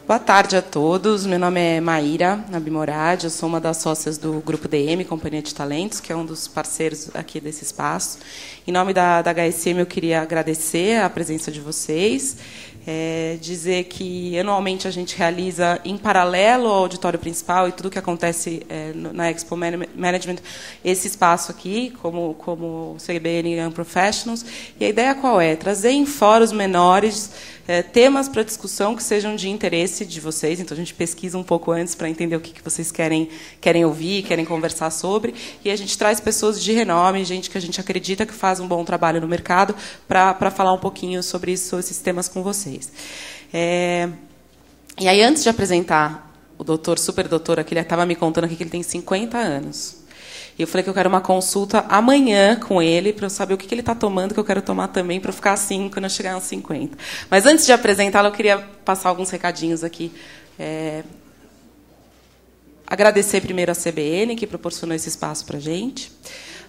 Boa tarde a todos. Meu nome é Maíra Abimorad, eu sou uma das sócias do Grupo DM, Companhia de Talentos, que é um dos parceiros aqui desse espaço. Em nome da HSM, eu queria agradecer a presença de vocês, dizer que anualmente a gente realiza, em paralelo ao auditório principal e tudo que acontece na Expo Management, esse espaço aqui, como CBN Young Professionals. E a ideia qual é? Trazer em fóruns menores temas para discussão que sejam de interesse de vocês. Então, a gente pesquisa um pouco antes para entender o que vocês querem ouvir, querem conversar sobre. E a gente traz pessoas de renome, gente que a gente acredita que faz um bom trabalho no mercado, para falar um pouquinho sobre isso, sobre esses temas com vocês. E aí, antes de apresentar o doutor, super doutor, aqui, ele estava me contando aqui que ele tem 50 anos. E eu falei que eu quero uma consulta amanhã com ele, para eu saber o que ele está tomando, que eu quero tomar também, para eu ficar assim quando eu chegar aos 50. Mas, antes de apresentá-lo, eu queria passar alguns recadinhos aqui. Agradecer primeiro a CBN, que proporcionou esse espaço para a gente.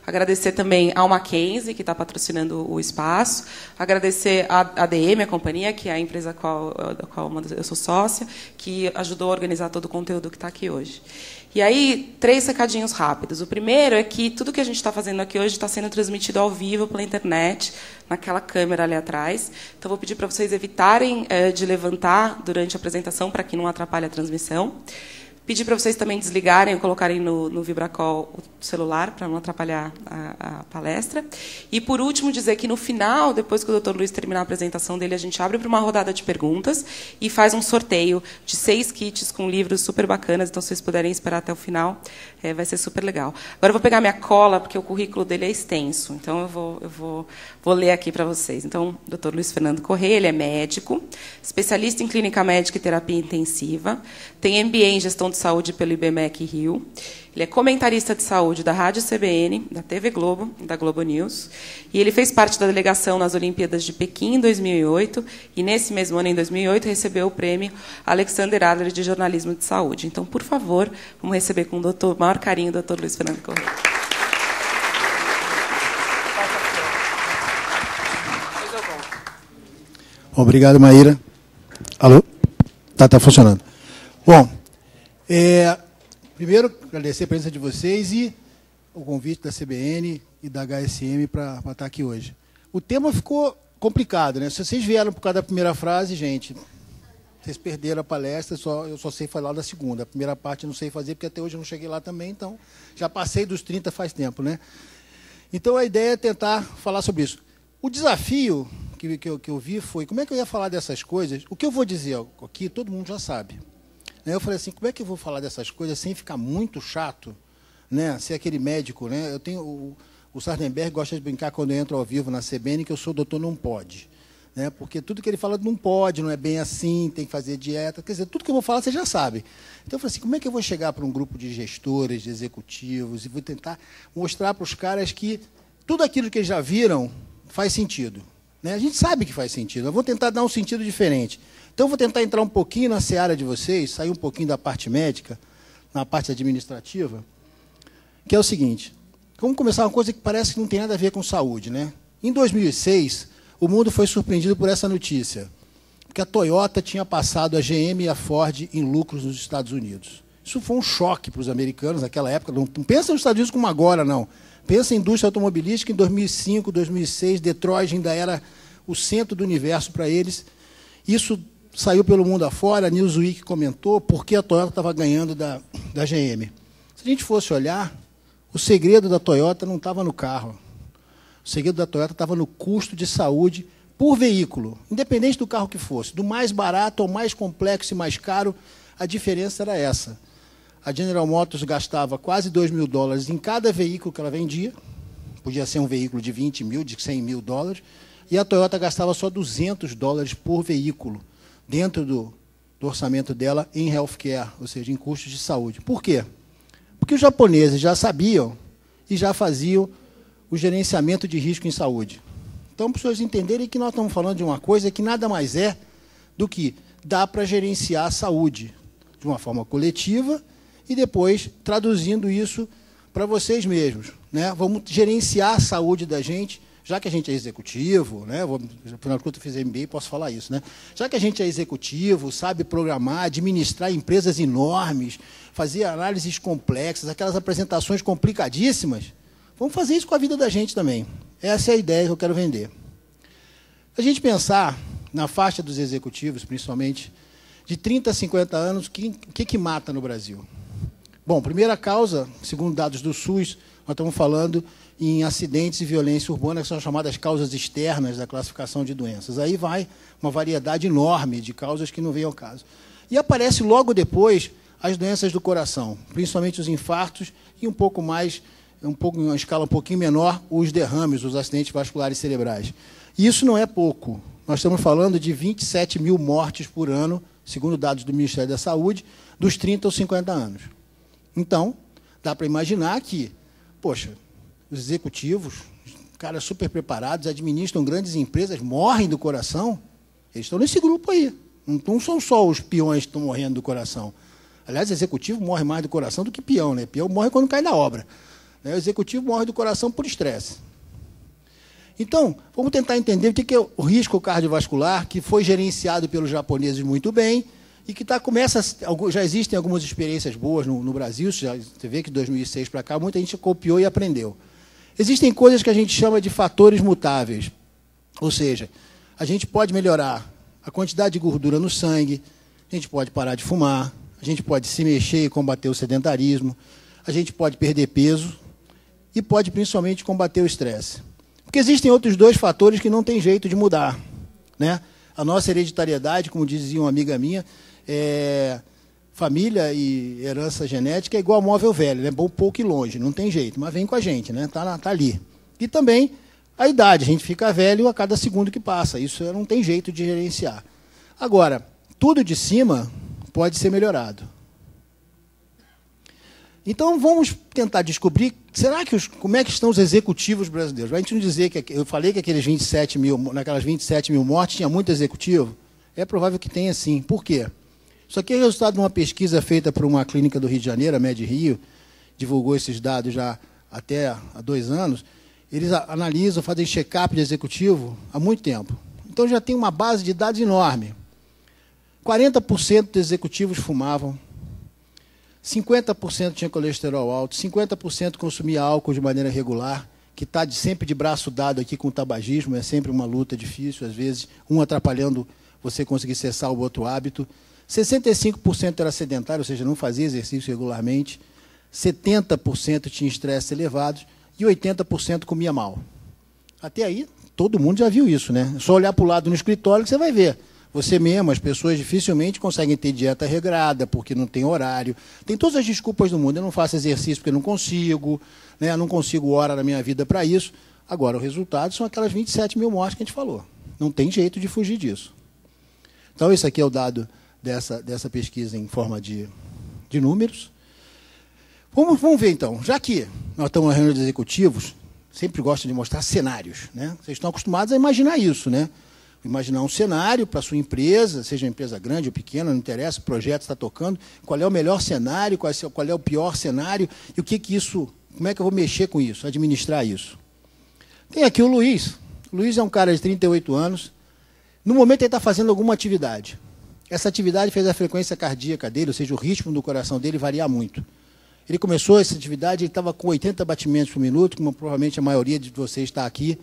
Agradecer também ao Mackenzie, que está patrocinando o espaço. Agradecer à ADM, a companhia, que é a empresa da qual eu sou sócia, que ajudou a organizar todo o conteúdo que está aqui hoje. E aí, 3 recadinhos rápidos. O primeiro é que tudo que a gente está fazendo aqui hoje está sendo transmitido ao vivo pela internet, naquela câmera ali atrás. Então, vou pedir para vocês evitarem de levantar durante a apresentação, para que não atrapalhe a transmissão. Pedir para vocês também desligarem ou colocarem no Vibracall o celular, para não atrapalhar a palestra. E, por último, dizer que, no final, depois que o Dr. Luiz terminar a apresentação dele, a gente abre para uma rodada de perguntas e faz um sorteio de 6 kits com livros super bacanas. Então, se vocês puderem esperar até o final, vai ser super legal. Agora, eu vou pegar minha cola, porque o currículo dele é extenso. Então, eu vou ler aqui para vocês. Então, o Dr. Luiz Fernando Corrêa, ele é médico, especialista em clínica médica e terapia intensiva, tem MBA em gestão de saúde pelo IBMEC Rio. Ele é comentarista de saúde da Rádio CBN, da TV Globo e da Globo News. E ele fez parte da delegação nas Olimpíadas de Pequim, em 2008. E, nesse mesmo ano, em 2008, recebeu o prêmio Alexander Adler de Jornalismo de Saúde. Então, por favor, vamos receber com o maior carinho o Dr. Luiz Fernando Corrêa. Obrigado, Maíra. Alô? Tá funcionando. Bom, primeiro, agradecer a presença de vocês e o convite da CBN e da HSM para estar aqui hoje. O tema ficou complicado, né? Se vocês vieram por causa da primeira frase, gente, vocês perderam a palestra, eu só sei falar da segunda. A primeira parte eu não sei fazer, porque até hoje eu não cheguei lá também, então já passei dos 30 faz tempo, né? Então, a ideia é tentar falar sobre isso. O desafio que eu vi foi, como é que eu ia falar dessas coisas? O que eu vou dizer aqui, todo mundo já sabe. Eu falei assim, como é que eu vou falar dessas coisas sem ficar muito chato, né? Ser aquele médico, né? Eu tenho o Sardenberg gosta de brincar quando eu entro ao vivo na CBN que eu sou doutor não pode, né? Porque tudo que ele fala não pode, não é bem assim, tem que fazer dieta, quer dizer, tudo que eu vou falar você já sabe. Então eu falei assim, como é que eu vou chegar para um grupo de gestores, de executivos e vou tentar mostrar para os caras que tudo aquilo que eles já viram faz sentido, né? A gente sabe que faz sentido, eu vou tentar dar um sentido diferente. Então, eu vou tentar entrar um pouquinho na seara de vocês, sair um pouquinho da parte médica, na parte administrativa, que é o seguinte, vamos começar uma coisa que parece que não tem nada a ver com saúde, né? Em 2006, o mundo foi surpreendido por essa notícia, porque a Toyota tinha passado a GM e a Ford em lucros nos Estados Unidos. Isso foi um choque para os americanos naquela época, não pensa nos Estados Unidos como agora, não. Pensa em indústria automobilística, em 2005, 2006, Detroit ainda era o centro do universo para eles. Isso saiu pelo mundo afora, a Newsweek comentou por que a Toyota estava ganhando da GM. Se a gente fosse olhar, o segredo da Toyota não estava no carro. O segredo da Toyota estava no custo de saúde por veículo, independente do carro que fosse. Do mais barato ao mais complexo e mais caro, a diferença era essa. A General Motors gastava quase $2.000 em cada veículo que ela vendia, podia ser um veículo de 20 mil, de 100 mil dólares, e a Toyota gastava só $200 por veículo, dentro do orçamento dela em healthcare, ou seja, em custos de saúde. Por quê? Porque os japoneses já sabiam e já faziam o gerenciamento de risco em saúde. Então, para as pessoas entenderem que nós estamos falando de uma coisa que nada mais é do que dá para gerenciar a saúde de uma forma coletiva e depois traduzindo isso para vocês mesmos, né? Vamos gerenciar a saúde da gente já que a gente é executivo, né, afinal de contas eu fiz MBA e posso falar isso, né? Já que a gente é executivo, sabe programar, administrar empresas enormes, fazer análises complexas, aquelas apresentações complicadíssimas, vamos fazer isso com a vida da gente também. Essa é a ideia que eu quero vender. A gente pensar na faixa dos executivos, principalmente, de 30 a 50 anos, o que mata no Brasil? Bom, primeira causa, segundo dados do SUS, nós estamos falando em acidentes e violência urbana, que são chamadas causas externas da classificação de doenças. Aí vai uma variedade enorme de causas que não vêm ao caso. E aparece logo depois as doenças do coração, principalmente os infartos e em uma escala um pouquinho menor, os derrames, os acidentes vasculares cerebrais. E isso não é pouco. Nós estamos falando de 27 mil mortes por ano, segundo dados do Ministério da Saúde, dos 30 aos 50 anos. Então, dá para imaginar que, poxa, os executivos, caras super preparados, administram grandes empresas, morrem do coração. Eles estão nesse grupo aí. Não são só os peões que estão morrendo do coração. Aliás, o executivo morre mais do coração do que peão, né? Peão morre quando cai da obra. O executivo morre do coração por estresse. Então, vamos tentar entender o que é o risco cardiovascular, que foi gerenciado pelos japoneses muito bem, e que já existem algumas experiências boas no Brasil. Você vê que de 2006 para cá, muita gente copiou e aprendeu. Existem coisas que a gente chama de fatores mutáveis. Ou seja, a gente pode melhorar a quantidade de gordura no sangue, a gente pode parar de fumar, a gente pode se mexer e combater o sedentarismo, a gente pode perder peso e pode, principalmente, combater o estresse. Porque existem outros dois fatores que não tem jeito de mudar, né? A nossa hereditariedade, como dizia uma amiga minha, família e herança genética é igual a móvel velho, é bom pouco e longe, não tem jeito, mas vem com a gente, né? Tá ali. E também a idade, a gente fica velho a cada segundo que passa, isso não tem jeito de gerenciar. Agora, tudo de cima pode ser melhorado. Então, vamos tentar descobrir, como é que estão os executivos brasileiros? Vai a gente não dizer que eu falei que naquelas 27 mil mortes tinha muito executivo? É provável que tenha sim. Por quê? Isso aqui é resultado de uma pesquisa feita por uma clínica do Rio de Janeiro, a Med Rio, divulgou esses dados já até há 2 anos. Eles analisam, fazem check-up de executivo há muito tempo. Então, já tem uma base de dados enorme. 40% dos executivos fumavam, 50% tinha colesterol alto, 50% consumia álcool de maneira regular, que está sempre de braço dado aqui com o tabagismo, é sempre uma luta difícil, às vezes, um atrapalhando você conseguir cessar o outro hábito. 65% era sedentário, ou seja, não fazia exercício regularmente, 70% tinha estresse elevado e 80% comia mal. Até aí, todo mundo já viu isso, né? É só olhar para o lado no escritório que você vai ver. Você mesmo, as pessoas dificilmente conseguem ter dieta regrada, porque não tem horário. Tem todas as desculpas do mundo. Eu não faço exercício porque não consigo, né? Eu não consigo hora na minha vida para isso. Agora, o resultado são aquelas 27 mil mortes que a gente falou. Não tem jeito de fugir disso. Então, esse aqui é o dado dessa pesquisa em forma de números. Vamos ver, então. Já que nós estamos na reunião de executivos, sempre gosto de mostrar cenários, né? Vocês estão acostumados a imaginar isso, né? Imaginar um cenário para a sua empresa, seja uma empresa grande ou pequena, não interessa, o projeto está tocando, qual é o melhor cenário, qual é o pior cenário, e como é que eu vou mexer com isso, administrar isso. Tem aqui o Luiz. O Luiz é um cara de 38 anos. No momento ele está fazendo alguma atividade. Essa atividade fez a frequência cardíaca dele, ou seja, o ritmo do coração dele variar muito. Ele começou essa atividade, ele estava com 80 batimentos por minuto, como provavelmente a maioria de vocês está aqui,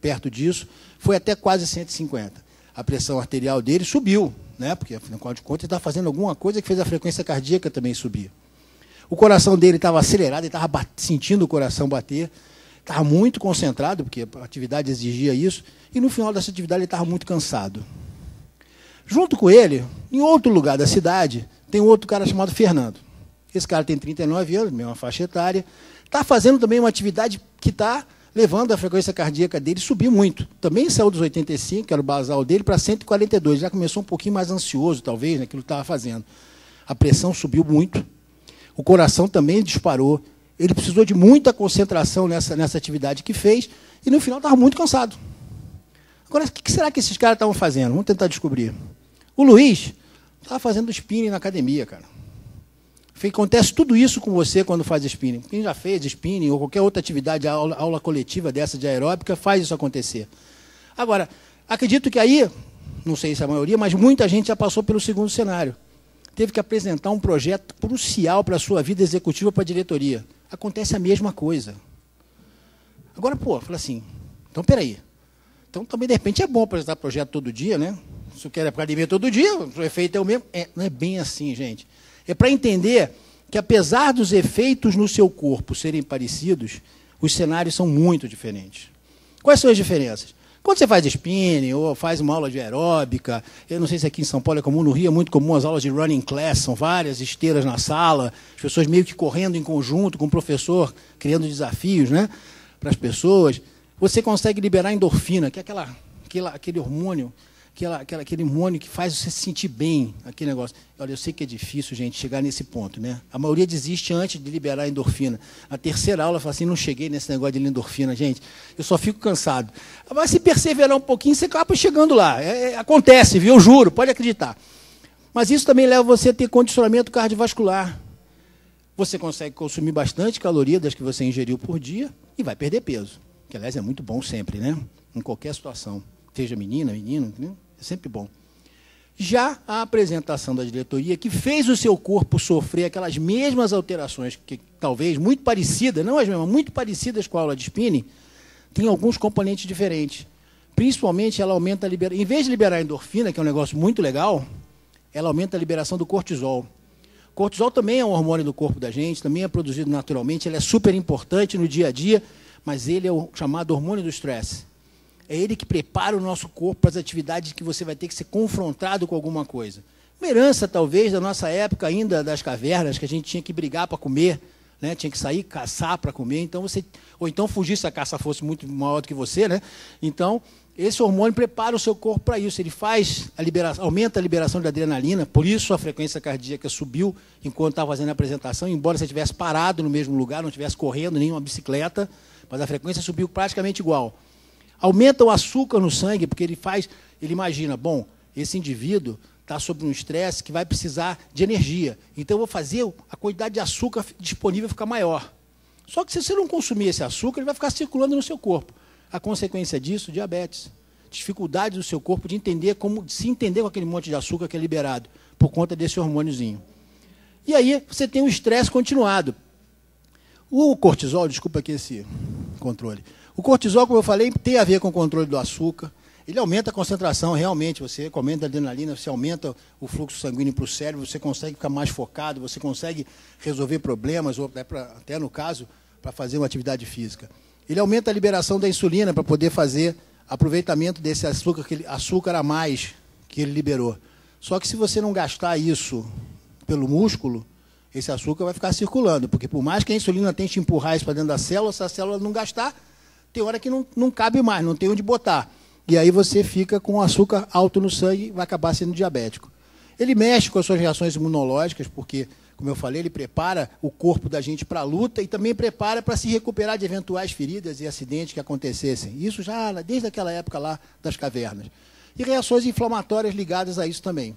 perto disso, foi até quase 150. A pressão arterial dele subiu, né? Porque, afinal de contas, ele estava fazendo alguma coisa que fez a frequência cardíaca também subir. O coração dele estava acelerado, ele estava sentindo o coração bater, estava muito concentrado, porque a atividade exigia isso, e no final dessa atividade ele estava muito cansado. Junto com ele, em outro lugar da cidade, tem um outro cara chamado Fernando. Esse cara tem 39 anos, mesma faixa etária, está fazendo também uma atividade que está levando a frequência cardíaca dele subir muito. Também saiu dos 85, que era o basal dele, para 142. Já começou um pouquinho mais ansioso, talvez, naquilo que estava fazendo. A pressão subiu muito. O coração também disparou. Ele precisou de muita concentração nessa atividade que fez, e no final estava muito cansado. Agora, o que será que esses caras estavam fazendo? Vamos tentar descobrir. O Luiz estava fazendo spinning na academia, cara. Acontece tudo isso com você quando faz spinning. Quem já fez spinning ou qualquer outra atividade, aula coletiva dessa de aeróbica, faz isso acontecer. Agora, acredito que aí, não sei se a maioria, mas muita gente já passou pelo segundo cenário. Teve que apresentar um projeto crucial para a sua vida executiva para a diretoria. Acontece a mesma coisa. Agora, fala assim, então, peraí. Então, também, de repente, é bom apresentar projeto todo dia, né? Se eu quero academia todo dia, o efeito é o mesmo. Não é bem assim, gente. É para entender que, apesar dos efeitos no seu corpo serem parecidos, os cenários são muito diferentes. Quais são as diferenças? Quando você faz spinning ou faz uma aula de aeróbica, eu não sei se aqui em São Paulo é comum, no Rio é muito comum as aulas de running class, são várias esteiras na sala, as pessoas meio que correndo em conjunto com o professor, criando desafios, né, para as pessoas. Você consegue liberar endorfina, que é aquele hormônio, aquele hormônio que faz você se sentir bem, aquele negócio. Olha, eu sei que é difícil, gente, chegar nesse ponto, né? A maioria desiste antes de liberar a endorfina. A terceira aula fala assim, não cheguei nesse negócio de endorfina, gente, eu só fico cansado. Mas se perseverar um pouquinho, você acaba chegando lá. Acontece, viu? Eu juro, pode acreditar. Mas isso também leva você a ter condicionamento cardiovascular. Você consegue consumir bastante caloria das que você ingeriu por dia e vai perder peso. Que, aliás, é muito bom sempre, né? Em qualquer situação. Seja menina, menino, né? É sempre bom. Já a apresentação da diretoria, que fez o seu corpo sofrer aquelas mesmas alterações, que talvez muito parecidas, não as mesmas, muito parecidas com a aula de spinning, tem alguns componentes diferentes. Principalmente, ela aumenta a liberação. Em vez de liberar a endorfina, que é um negócio muito legal, ela aumenta a liberação do cortisol. O cortisol também é um hormônio do corpo da gente, também é produzido naturalmente, ele é super importante no dia a dia, mas ele é o chamado hormônio do estresse. É ele que prepara o nosso corpo para as atividades que você vai ter que ser confrontado com alguma coisa. Uma herança, talvez, da nossa época ainda das cavernas, que a gente tinha que brigar para comer, né? Tinha que sair caçar para comer, então ou então fugir se a caça fosse muito maior do que você, né? Então, esse hormônio prepara o seu corpo para isso. Ele aumenta a liberação de adrenalina, por isso a frequência cardíaca subiu enquanto estava fazendo a apresentação, embora você estivesse parado no mesmo lugar, não estivesse correndo, nem uma bicicleta, mas a frequência subiu praticamente igual. Aumenta o açúcar no sangue, porque ele imagina, bom, esse indivíduo está sob um estresse que vai precisar de energia. Então, eu vou fazer a quantidade de açúcar disponível ficar maior. Só que se você não consumir esse açúcar, ele vai ficar circulando no seu corpo. A consequência disso, diabetes. Dificuldade do seu corpo de se entender com aquele monte de açúcar que é liberado, por conta desse hormôniozinho. E aí, você tem um estresse continuado. O cortisol, desculpa aqui esse controle. O cortisol, como eu falei, tem a ver com o controle do açúcar. Ele aumenta a concentração, realmente. Você aumenta a adrenalina, você aumenta o fluxo sanguíneo para o cérebro, você consegue ficar mais focado, você consegue resolver problemas, ou até no caso, para fazer uma atividade física. Ele aumenta a liberação da insulina para poder fazer aproveitamento desse açúcar a mais que ele liberou. Só que se você não gastar isso pelo músculo, esse açúcar vai ficar circulando, porque por mais que a insulina tente empurrar isso para dentro da célula, se a célula não gastar, tem hora que não cabe mais, não tem onde botar. E aí você fica com açúcar alto no sangue e vai acabar sendo diabético. Ele mexe com as suas reações imunológicas, porque, como eu falei, ele prepara o corpo da gente para a luta e também prepara para se recuperar de eventuais feridas e acidentes que acontecessem. Isso já desde aquela época lá das cavernas. E reações inflamatórias ligadas a isso também.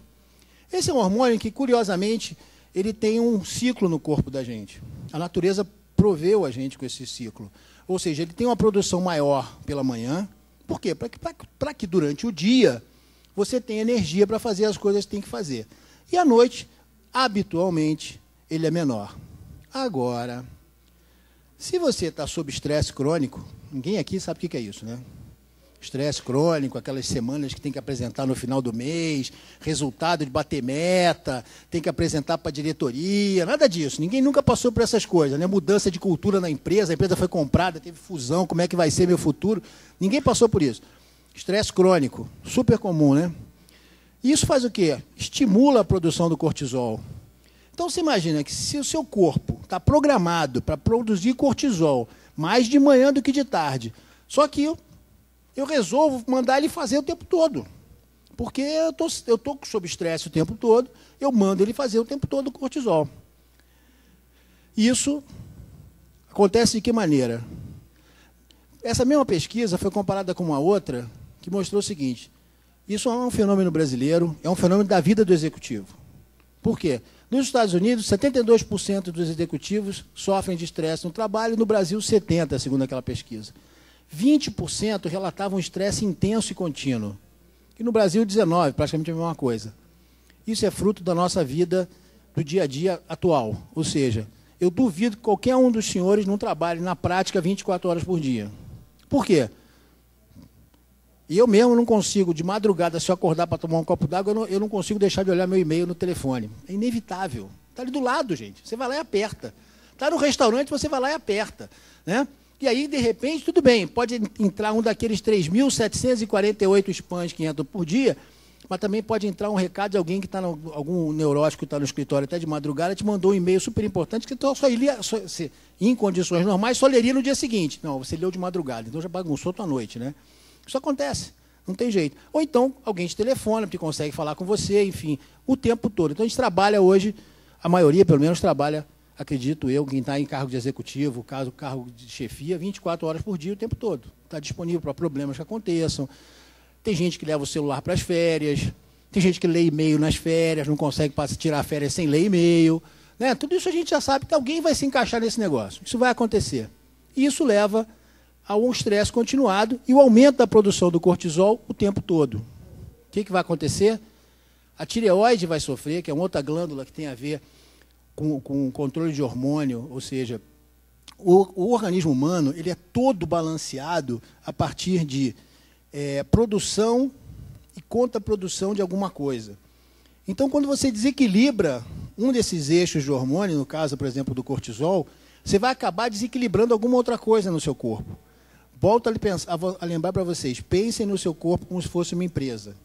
Esse é um hormônio que, curiosamente, ele tem um ciclo no corpo da gente. A natureza proveu a gente com esse ciclo. Ou seja, ele tem uma produção maior pela manhã. Por quê? Para que durante o dia você tenha energia para fazer as coisas que tem que fazer. E à noite, habitualmente, ele é menor. Agora, se você está sob estresse crônico, ninguém aqui sabe o que é isso, né? Estresse crônico, aquelas semanas que tem que apresentar no final do mês, resultado de bater meta, tem que apresentar para a diretoria, nada disso. Ninguém nunca passou por essas coisas, né? Mudança de cultura na empresa, a empresa foi comprada, teve fusão, como é que vai ser meu futuro? Ninguém passou por isso. Estresse crônico, super comum, né? E isso faz o quê? Estimula a produção do cortisol. Então, você imagina que se o seu corpo está programado para produzir cortisol mais de manhã do que de tarde, só que eu resolvo mandar ele fazer o tempo todo. Porque eu estou sob estresse o tempo todo, eu mando ele fazer o tempo todo o cortisol. Isso acontece de que maneira? Essa mesma pesquisa foi comparada com uma outra que mostrou o seguinte: isso é um fenômeno brasileiro, é um fenômeno da vida do executivo. Por quê? Nos Estados Unidos, 72% dos executivos sofrem de estresse no trabalho, no Brasil, 70%, segundo aquela pesquisa. 20% relatavam estresse intenso e contínuo. E no Brasil, 19%, praticamente a mesma coisa. Isso é fruto da nossa vida, do dia a dia atual. Ou seja, eu duvido que qualquer um dos senhores não trabalhe na prática 24 horas por dia. Por quê? E eu mesmo não consigo, de madrugada, se eu acordar para tomar um copo d'água, eu não consigo deixar de olhar meu e-mail no telefone. É inevitável. Está ali do lado, gente. Você vai lá e aperta. Está no restaurante, você vai lá e aperta. Né? E aí, de repente, tudo bem, pode entrar um daqueles 3.748 spams que entram por dia, mas também pode entrar um recado de alguém que está, algum neurótico que está no escritório até de madrugada, te mandou um e-mail super importante, que então só iria, em condições normais, só leria no dia seguinte. Não, você leu de madrugada, então já bagunçou a tua noite, né? Isso acontece, não tem jeito. Ou então, alguém te telefona, porque consegue falar com você, enfim, o tempo todo. Então, a gente trabalha hoje, a maioria, pelo menos, trabalha, acredito eu, quem está em cargo de executivo, cargo de chefia, 24 horas por dia, o tempo todo. Está disponível para problemas que aconteçam. Tem gente que leva o celular para as férias, tem gente que lê e-mail nas férias, não consegue tirar férias sem ler e-mail. Né? Tudo isso a gente já sabe que alguém vai se encaixar nesse negócio. Isso vai acontecer. E isso leva a um estresse continuado e o aumento da produção do cortisol o tempo todo. O que vai acontecer? A tireoide vai sofrer, que é uma outra glândula que tem a ver com o controle de hormônio, ou seja, o organismo humano ele é todo balanceado a partir de produção e contraprodução de alguma coisa. Então, quando você desequilibra um desses eixos de hormônio, no caso, por exemplo, do cortisol, você vai acabar desequilibrando alguma outra coisa no seu corpo. Volto a lembrar para vocês, pensem no seu corpo como se fosse uma empresa.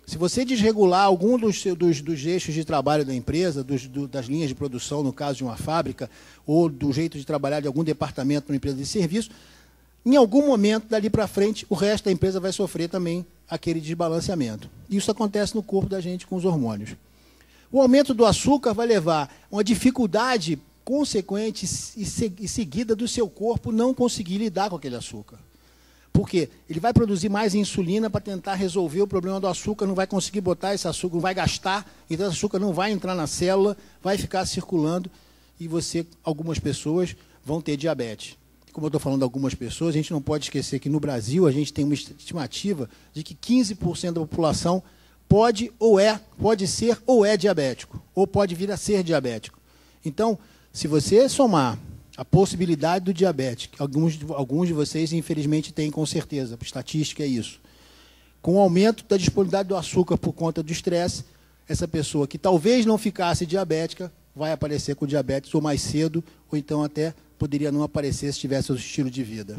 Se você desregular algum dos eixos de trabalho da empresa, das linhas de produção, no caso de uma fábrica, ou do jeito de trabalhar de algum departamento para uma empresa de serviço, em algum momento, dali para frente, o resto da empresa vai sofrer também aquele desbalanceamento. Isso acontece no corpo da gente com os hormônios. O aumento do açúcar vai levar a uma dificuldade consequente e seguida do seu corpo não conseguir lidar com aquele açúcar. Por quê? Ele vai produzir mais insulina para tentar resolver o problema do açúcar, não vai conseguir botar esse açúcar, não vai gastar, então esse açúcar não vai entrar na célula, vai ficar circulando e algumas pessoas vão ter diabetes. Como eu estou falando de algumas pessoas, a gente não pode esquecer que no Brasil a gente tem uma estimativa de que 15% da população pode ser ou é diabético, ou pode vir a ser diabético. Então, se você somar a possibilidade do diabetes, que alguns de vocês, infelizmente, têm com certeza, a estatística é isso, com o aumento da disponibilidade do açúcar por conta do estresse, essa pessoa que talvez não ficasse diabética, vai aparecer com diabetes ou mais cedo, ou então até poderia não aparecer se tivesse o estilo de vida.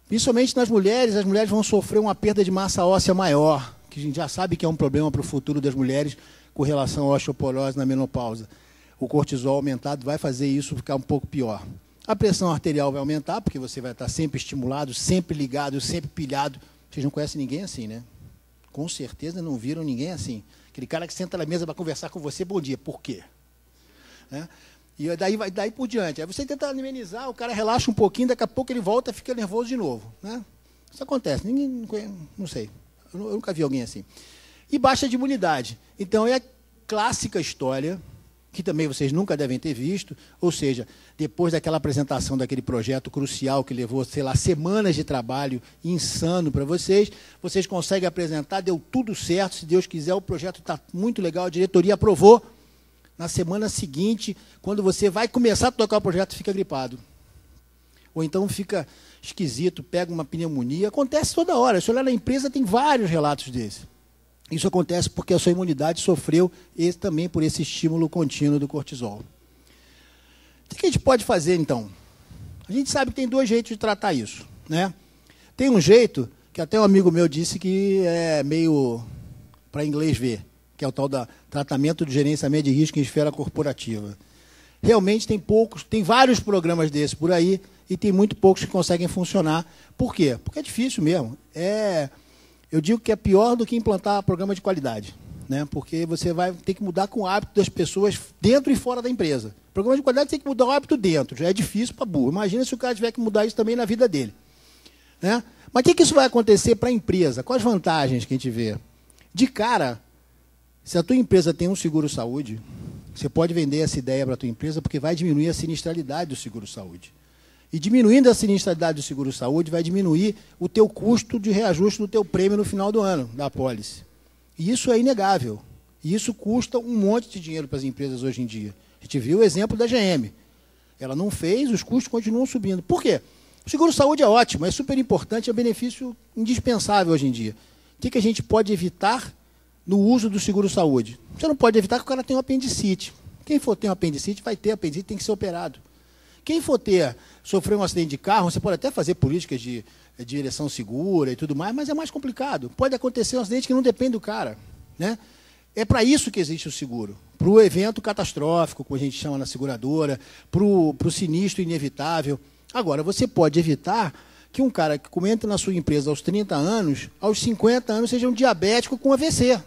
Principalmente nas mulheres, as mulheres vão sofrer uma perda de massa óssea maior, que a gente já sabe que é um problema para o futuro das mulheres com relação à osteoporose na menopausa. O cortisol aumentado vai fazer isso ficar um pouco pior. A pressão arterial vai aumentar, porque você vai estar sempre estimulado, sempre ligado, sempre pilhado. Vocês não conhecem ninguém assim, né? Com certeza não viram ninguém assim. Aquele cara que senta na mesa para conversar com você, bom dia, por quê? Né? E daí por diante. Aí você tenta amenizar, o cara relaxa um pouquinho, daqui a pouco ele volta e fica nervoso de novo. Né? Isso acontece, ninguém não sei. Eu nunca vi alguém assim. E baixa de imunidade. Então é a clássica história, que também vocês nunca devem ter visto, ou seja, depois daquela apresentação daquele projeto crucial que levou, sei lá, semanas de trabalho insano para vocês conseguem apresentar, deu tudo certo, se Deus quiser, o projeto está muito legal, a diretoria aprovou. Na semana seguinte, quando você vai começar a tocar o projeto, fica gripado. Ou então fica esquisito, pega uma pneumonia. Acontece toda hora. Se olhar na empresa, tem vários relatos desses. Isso acontece porque a sua imunidade sofreu também por esse estímulo contínuo do cortisol. O que a gente pode fazer, então? A gente sabe que tem dois jeitos de tratar isso. Né? Tem um jeito, que até um amigo meu disse que é meio para inglês ver, que é o tal da tratamento de gerenciamento de risco em esfera corporativa. Realmente tem vários programas desses por aí e tem muito poucos que conseguem funcionar. Por quê? Porque é difícil mesmo. Eu digo que é pior do que implantar programa de qualidade, né? Porque você vai ter que mudar com o hábito das pessoas dentro e fora da empresa. Programa de qualidade tem que mudar o hábito dentro, já é difícil para burro. Imagina se o cara tiver que mudar isso também na vida dele. Né? Mas o que isso vai acontecer para a empresa? Quais vantagens que a gente vê? De cara, se a tua empresa tem um seguro-saúde, Você pode vender essa ideia para a tua empresa porque vai diminuir a sinistralidade do seguro-saúde. E diminuindo a sinistralidade do seguro-saúde, vai diminuir o teu custo de reajuste do teu prêmio no final do ano, da apólice. E isso é inegável. E isso custa um monte de dinheiro para as empresas hoje em dia. A gente viu o exemplo da GM. Ela não fez, os custos continuam subindo. Por quê? O seguro-saúde é ótimo, é super importante, é um benefício indispensável hoje em dia. O que a gente pode evitar no uso do seguro-saúde? Você não pode evitar que o cara tenha um apendicite. Quem for ter um apendicite, vai ter apendicite, tem que ser operado. Quem for sofrer um acidente de carro, você pode até fazer políticas de direção segura e tudo mais, mas é mais complicado. Pode acontecer um acidente que não depende do cara, né? É para isso que existe o seguro. Para o evento catastrófico, como a gente chama na seguradora, para o sinistro inevitável. Agora, você pode evitar que um cara que entra na sua empresa aos 30 anos, aos 50 anos, seja um diabético com AVC.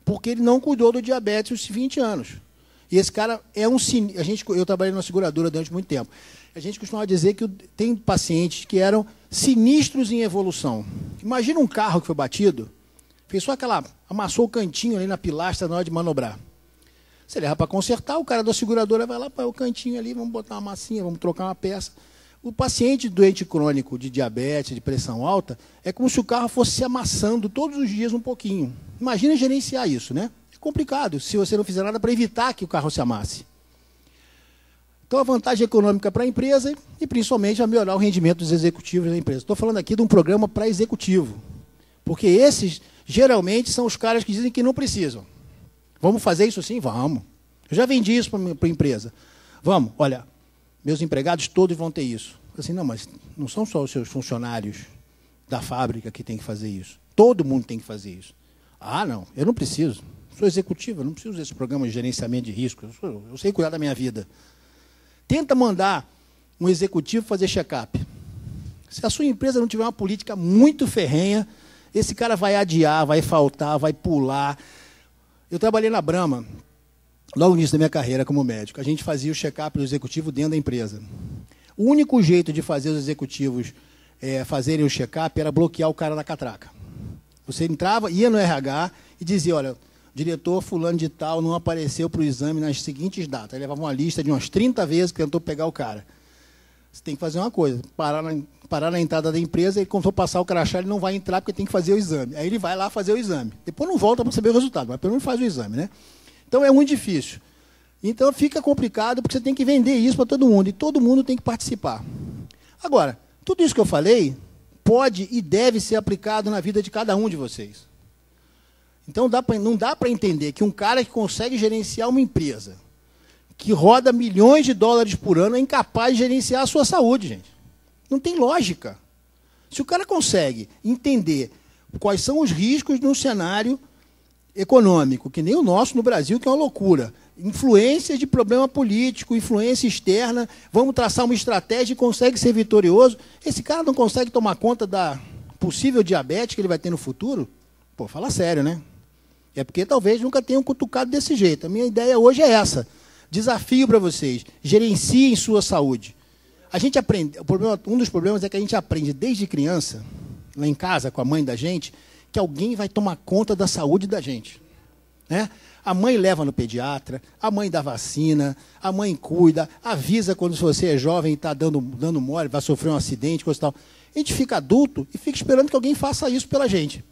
Porque ele não cuidou do diabetes aos 20 anos. E esse cara é um sinistro. Eu trabalhei numa seguradora durante muito tempo. A gente costumava dizer que tem pacientes que eram sinistros em evolução. Imagina um carro que foi batido, fez só amassou o cantinho ali na pilastra na hora de manobrar. Você leva para consertar, o cara da seguradora vai lá para o cantinho ali, vamos botar uma massinha, vamos trocar uma peça. O paciente doente crônico de diabetes, de pressão alta, é como se o carro fosse se amassando todos os dias um pouquinho. Imagina gerenciar isso, né? É complicado se você não fizer nada para evitar que o carro se amasse. Então, a vantagem econômica para a empresa e, principalmente, vai melhorar o rendimento dos executivos da empresa. Estou falando aqui de um programa para executivo, porque esses, geralmente, são os caras que dizem que não precisam. Vamos fazer isso sim? Vamos. Eu já vendi isso para a empresa. Vamos, olha, meus empregados todos vão ter isso. Eu assim, não, mas não são só os seus funcionários da fábrica que têm que fazer isso. Todo mundo tem que fazer isso. Ah, não, eu não preciso. Sou executivo, eu não preciso desse programa de gerenciamento de risco. Eu sei cuidar da minha vida. Tenta mandar um executivo fazer check-up. Se a sua empresa não tiver uma política muito ferrenha, esse cara vai adiar, vai faltar, vai pular. Eu trabalhei na Brahma, logo no início da minha carreira como médico. A gente fazia o check-up do executivo dentro da empresa. O único jeito de fazer os executivos fazerem o check-up era bloquear o cara na catraca. Você entrava, ia no RH e dizia, olha, diretor fulano de tal não apareceu para o exame nas seguintes datas. Ele levava uma lista de umas 30 vezes que tentou pegar o cara. Você tem que fazer uma coisa, parar na entrada da empresa e quando for passar o crachá, ele não vai entrar porque tem que fazer o exame. Aí ele vai lá fazer o exame. Depois não volta para saber o resultado, mas pelo menos faz o exame, né? Então é muito difícil. Então fica complicado porque você tem que vender isso para todo mundo e todo mundo tem que participar. Agora, tudo isso que eu falei pode e deve ser aplicado na vida de cada um de vocês. Então não dá para entender que um cara que consegue gerenciar uma empresa, que roda milhões de dólares por ano, é incapaz de gerenciar a sua saúde, gente. Não tem lógica. Se o cara consegue entender quais são os riscos num cenário econômico, que nem o nosso no Brasil, que é uma loucura, influência de problema político, influência externa, vamos traçar uma estratégia e consegue ser vitorioso, esse cara não consegue tomar conta da possível diabetes que ele vai ter no futuro? Pô, fala sério, né? É porque talvez nunca tenham cutucado desse jeito. A minha ideia hoje é essa. Desafio para vocês. Gerenciem sua saúde. A gente aprende, um dos problemas é que a gente aprende desde criança, lá em casa, com a mãe da gente, que alguém vai tomar conta da saúde da gente. Né? A mãe leva no pediatra, a mãe dá vacina, a mãe cuida, avisa quando você é jovem e está dando mole, vai sofrer um acidente, coisa e tal. A gente fica adulto e fica esperando que alguém faça isso pela gente.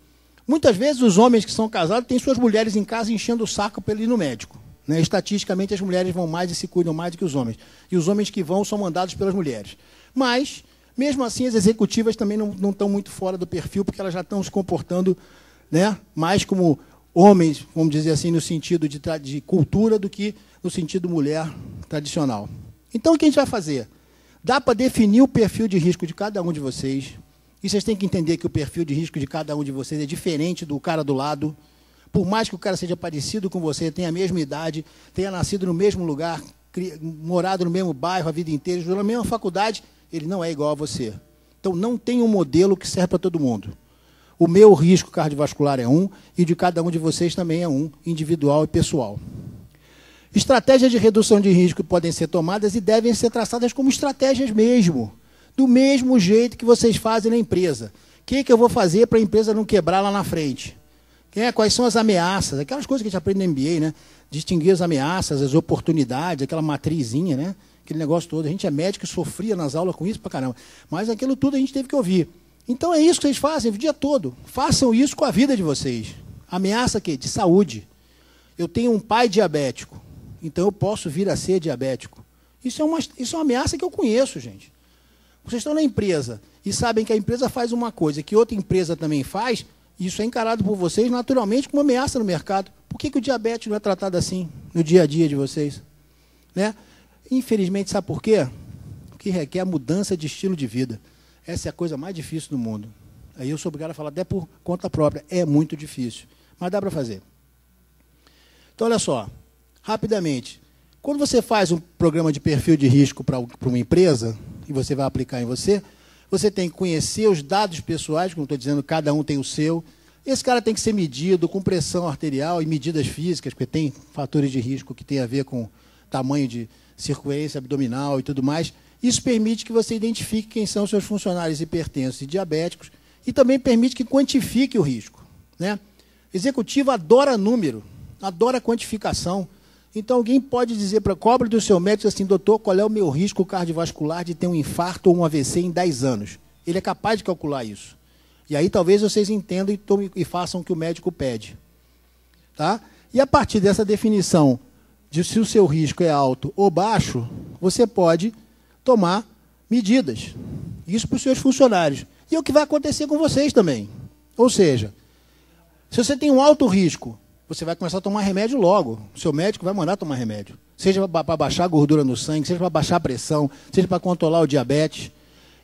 Muitas vezes os homens que são casados têm suas mulheres em casa enchendo o saco para ele ir no médico. Né? Estatisticamente, as mulheres vão mais e se cuidam mais do que os homens. E os homens que vão são mandados pelas mulheres. Mas, mesmo assim, as executivas também não estão muito fora do perfil, porque elas já estão se comportando, né, mais como homens, vamos dizer assim, no sentido de cultura, do que no sentido mulher tradicional. Então, o que a gente vai fazer? Dá para definir o perfil de risco de cada um de vocês. E vocês têm que entender que o perfil de risco de cada um de vocês é diferente do cara do lado. Por mais que o cara seja parecido com você, tenha a mesma idade, tenha nascido no mesmo lugar, morado no mesmo bairro a vida inteira, estudou na mesma faculdade, ele não é igual a você. Então, não tem um modelo que serve para todo mundo. O meu risco cardiovascular é um, e de cada um de vocês também é um, individual e pessoal. Estratégias de redução de risco podem ser tomadas e devem ser traçadas como estratégias mesmo, do mesmo jeito que vocês fazem na empresa. O que eu vou fazer para a empresa não quebrar lá na frente? Quais são as ameaças, aquelas coisas que a gente aprende no MBA, né? Distinguir as ameaças, as oportunidades, aquela matrizinha, né? Aquele negócio todo. A gente é médico e sofria nas aulas com isso pra caramba. Mas aquilo tudo a gente teve que ouvir. Então é isso que vocês fazem o dia todo. Façam isso com a vida de vocês. Ameaça quê? De saúde. Eu tenho um pai diabético, então eu posso vir a ser diabético. Isso é uma ameaça que eu conheço, gente. Vocês estão na empresa e sabem que a empresa faz uma coisa que outra empresa também faz, isso é encarado por vocês naturalmente como uma ameaça no mercado. Por que o diabetes não é tratado assim no dia a dia de vocês? Né? Infelizmente, sabe por quê? Porque requer mudança de estilo de vida. Essa é a coisa mais difícil do mundo. Aí eu sou obrigado a falar até por conta própria. É muito difícil, mas dá para fazer. Então, olha só, rapidamente. Quando você faz um programa de perfil de risco para uma empresa, e você vai aplicar em você, você tem que conhecer os dados pessoais, como estou dizendo, cada um tem o seu. Esse cara tem que ser medido com pressão arterial e medidas físicas, porque tem fatores de risco que tem a ver com tamanho de circunferência abdominal e tudo mais. Isso permite que você identifique quem são seus funcionários hipertensos e diabéticos e também permite que quantifique o risco. Né? Executivo adora número, adora quantificação. Então, alguém pode dizer para cobre do seu médico assim, doutor, qual é o meu risco cardiovascular de ter um infarto ou um AVC em 10 anos? Ele é capaz de calcular isso. E aí talvez vocês entendam e façam o que o médico pede. Tá? E a partir dessa definição de se o seu risco é alto ou baixo, você pode tomar medidas. Isso para os seus funcionários. E é o que vai acontecer com vocês também. Ou seja, se você tem um alto risco, você vai começar a tomar remédio logo. O seu médico vai mandar tomar remédio. Seja para baixar a gordura no sangue, seja para baixar a pressão, seja para controlar o diabetes.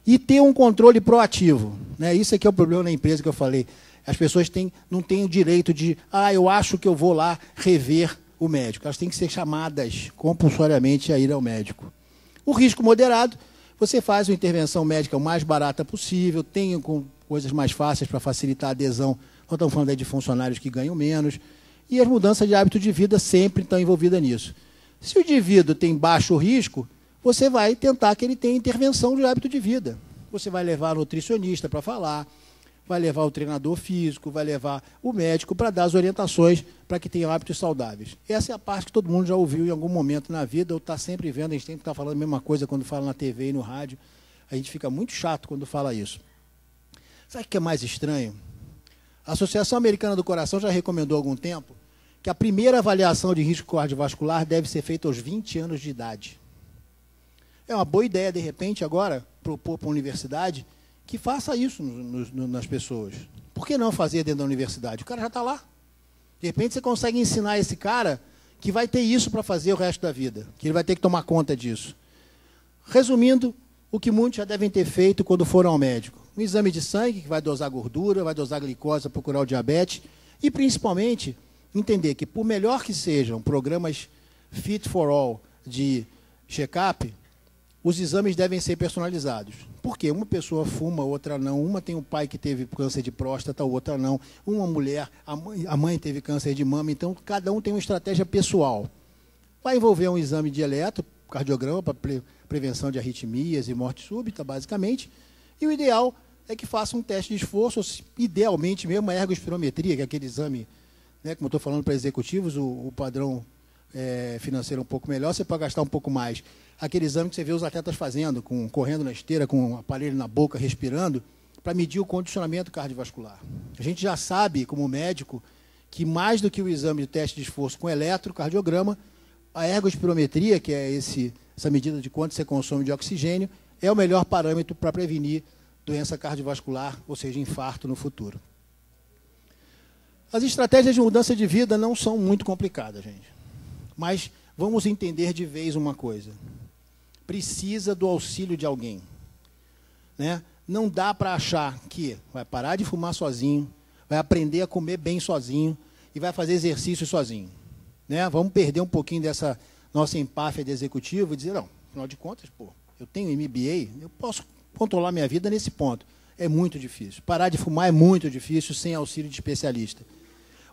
E ter um controle proativo. Né? Isso aqui é o problema na empresa que eu falei. As pessoas não têm o direito de, eu acho que eu vou lá rever o médico. Elas têm que ser chamadas compulsoriamente a ir ao médico. O risco moderado, você faz uma intervenção médica o mais barata possível, tem com coisas mais fáceis para facilitar a adesão. Nós estamos falando aí de funcionários que ganham menos. E as mudanças de hábito de vida sempre estão envolvidas nisso. Se o indivíduo tem baixo risco, você vai tentar que ele tenha intervenção de hábito de vida. Você vai levar o nutricionista para falar, vai levar o treinador físico, vai levar o médico para dar as orientações para que tenha hábitos saudáveis. Essa é a parte que todo mundo já ouviu em algum momento na vida, ou está sempre vendo, a gente sempre está falando a mesma coisa quando fala na TV e no rádio. A gente fica muito chato quando fala isso. Sabe o que é mais estranho? A Associação Americana do Coração já recomendou há algum tempo que a primeira avaliação de risco cardiovascular deve ser feita aos 20 anos de idade. É uma boa ideia, de repente, agora, propor para a universidade que faça isso nas pessoas. Por que não fazer dentro da universidade? O cara já está lá. De repente, você consegue ensinar esse cara que vai ter isso para fazer o resto da vida, que ele vai ter que tomar conta disso. Resumindo, o que muitos já devem ter feito quando foram ao médico. Um exame de sangue, que vai dosar gordura, vai dosar glicose, procurar o diabetes, e, principalmente, entender que, por melhor que sejam programas fit for all de check-up, os exames devem ser personalizados. Por quê? Uma pessoa fuma, outra não. Uma tem um pai que teve câncer de próstata, outra não. Uma mulher, a mãe teve câncer de mama. Então, cada um tem uma estratégia pessoal. Vai envolver um exame de eletrocardiograma para prevenção de arritmias e morte súbita, basicamente. E o ideal é que faça um teste de esforço, idealmente mesmo a ergospirometria, que é aquele exame, né, como eu estou falando para executivos, o padrão financeiro é um pouco melhor, você pode gastar um pouco mais. Aquele exame que você vê os atletas fazendo, correndo na esteira, com um aparelho na boca, respirando, para medir o condicionamento cardiovascular. A gente já sabe, como médico, que mais do que o exame de teste de esforço com eletrocardiograma, a ergospirometria, que é essa medida de quanto você consome de oxigênio, é o melhor parâmetro para prevenir doença cardiovascular, ou seja, infarto no futuro. As estratégias de mudança de vida não são muito complicadas, gente. Mas vamos entender de vez uma coisa. Precisa do auxílio de alguém. Né? Não dá para achar que vai parar de fumar sozinho, vai aprender a comer bem sozinho e vai fazer exercício sozinho. Né? Vamos perder um pouquinho dessa nossa empáfia de executivo e dizer, não, afinal de contas, eu tenho MBA, eu posso controlar minha vida nesse ponto. É muito difícil. Parar de fumar é muito difícil sem auxílio de especialista.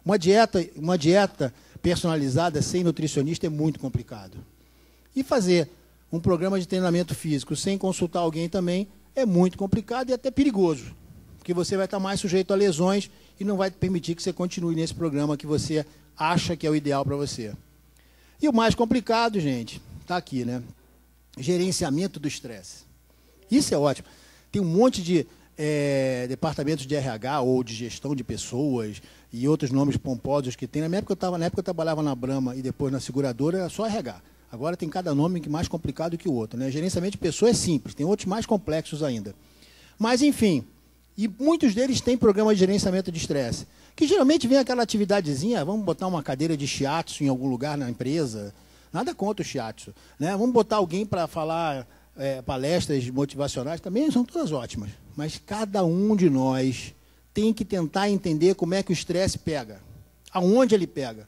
Uma dieta personalizada sem nutricionista é muito complicado. E fazer um programa de treinamento físico sem consultar alguém também é muito complicado e até perigoso, porque você vai estar mais sujeito a lesões e não vai permitir que você continue nesse programa que você acha que é o ideal para você. E o mais complicado, gente, está aqui, né? Gerenciamento do estresse. Isso é ótimo. Tem um monte de departamentos de RH ou de gestão de pessoas e outros nomes pomposos que tem. Na época eu trabalhava na Brahma e depois na seguradora, era só RH. Agora tem cada nome mais complicado que o outro, né? Gerenciamento de pessoas é simples, tem outros mais complexos ainda. Mas, enfim, e muitos deles têm programa de gerenciamento de estresse, que geralmente vem aquela atividadezinha, vamos botar uma cadeira de shiatsu em algum lugar na empresa, nada contra o shiatsu, né? Vamos botar alguém para falar palestras motivacionais, também são todas ótimas, mas cada um de nós tem que tentar entender como é que o estresse pega, aonde ele pega.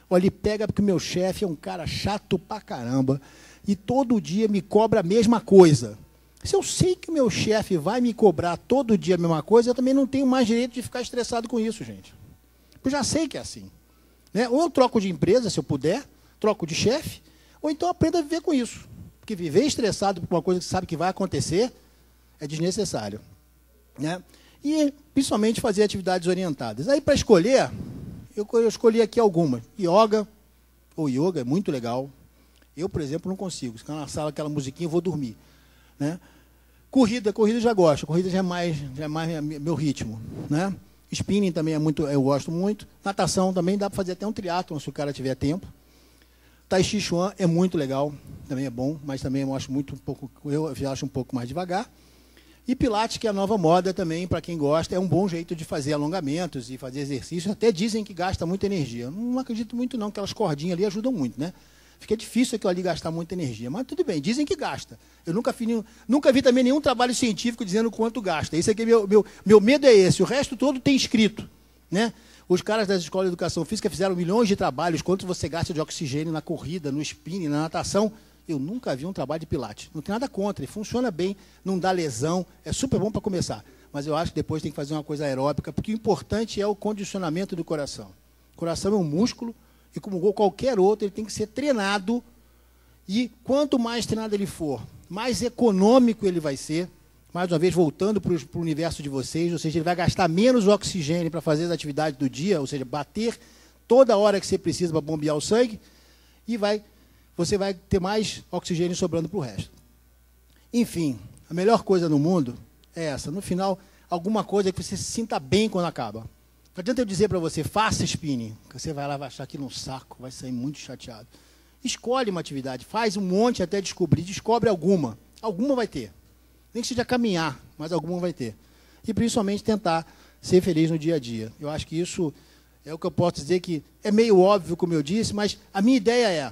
Olha, ele pega porque o meu chefe é um cara chato pra caramba e todo dia me cobra a mesma coisa. Se eu sei que o meu chefe vai me cobrar todo dia a mesma coisa, eu também não tenho mais direito de ficar estressado com isso, gente. Eu já sei que é assim, né? Ou eu troco de empresa, se eu puder, troco de chefe, ou então aprendo a viver com isso. Porque viver estressado por uma coisa que você sabe que vai acontecer é desnecessário, né? E, principalmente, fazer atividades orientadas. Aí, para escolher, eu escolhi aqui algumas. Yoga é muito legal. Eu, por exemplo, não consigo. Se ficar na sala, aquela musiquinha, eu vou dormir, né? Corrida eu já gosto. Corrida já é mais meu ritmo, né? Spinning também eu gosto muito. Natação também, dá para fazer até um triatlon, se o cara tiver tempo. Tai Chi Chuan é muito legal, também é bom, mas também eu acho um pouco mais devagar. E Pilates, que é a nova moda também, para quem gosta, é um bom jeito de fazer alongamentos e fazer exercícios. Até dizem que gasta muita energia. Eu não acredito muito não, que aquelas cordinhas ali ajudam muito, né? Fica difícil aquilo ali gastar muita energia, mas tudo bem, dizem que gasta. Eu nunca vi também nenhum trabalho científico dizendo quanto gasta. Esse aqui, meu medo é esse, o resto todo tem escrito, né? Os caras das escolas de educação física fizeram milhões de trabalhos, quanto você gasta de oxigênio na corrida, no spinning, na natação. Eu nunca vi um trabalho de pilates. Não tem nada contra, ele funciona bem, não dá lesão, é super bom para começar. Mas eu acho que depois tem que fazer uma coisa aeróbica, porque o importante é o condicionamento do coração. O coração é um músculo, e como qualquer outro, ele tem que ser treinado. E quanto mais treinado ele for, mais econômico ele vai ser. Mais uma vez, voltando para o universo de vocês, ou seja, ele vai gastar menos oxigênio para fazer as atividades do dia, ou seja, bater toda hora que você precisa para bombear o sangue, e você vai ter mais oxigênio sobrando para o resto. Enfim, a melhor coisa no mundo é essa. No final, alguma coisa que você se sinta bem quando acaba. Não adianta eu dizer para você, faça spinning, que você vai lá, vai achar aquilo um saco, vai sair muito chateado. Escolhe uma atividade, faz um monte até descobrir, descobre alguma. Alguma vai ter. Nem que seja caminhar, mas alguma vai ter. E principalmente tentar ser feliz no dia a dia. Eu acho que isso é o que eu posso dizer, que é meio óbvio, como eu disse, mas a minha ideia é,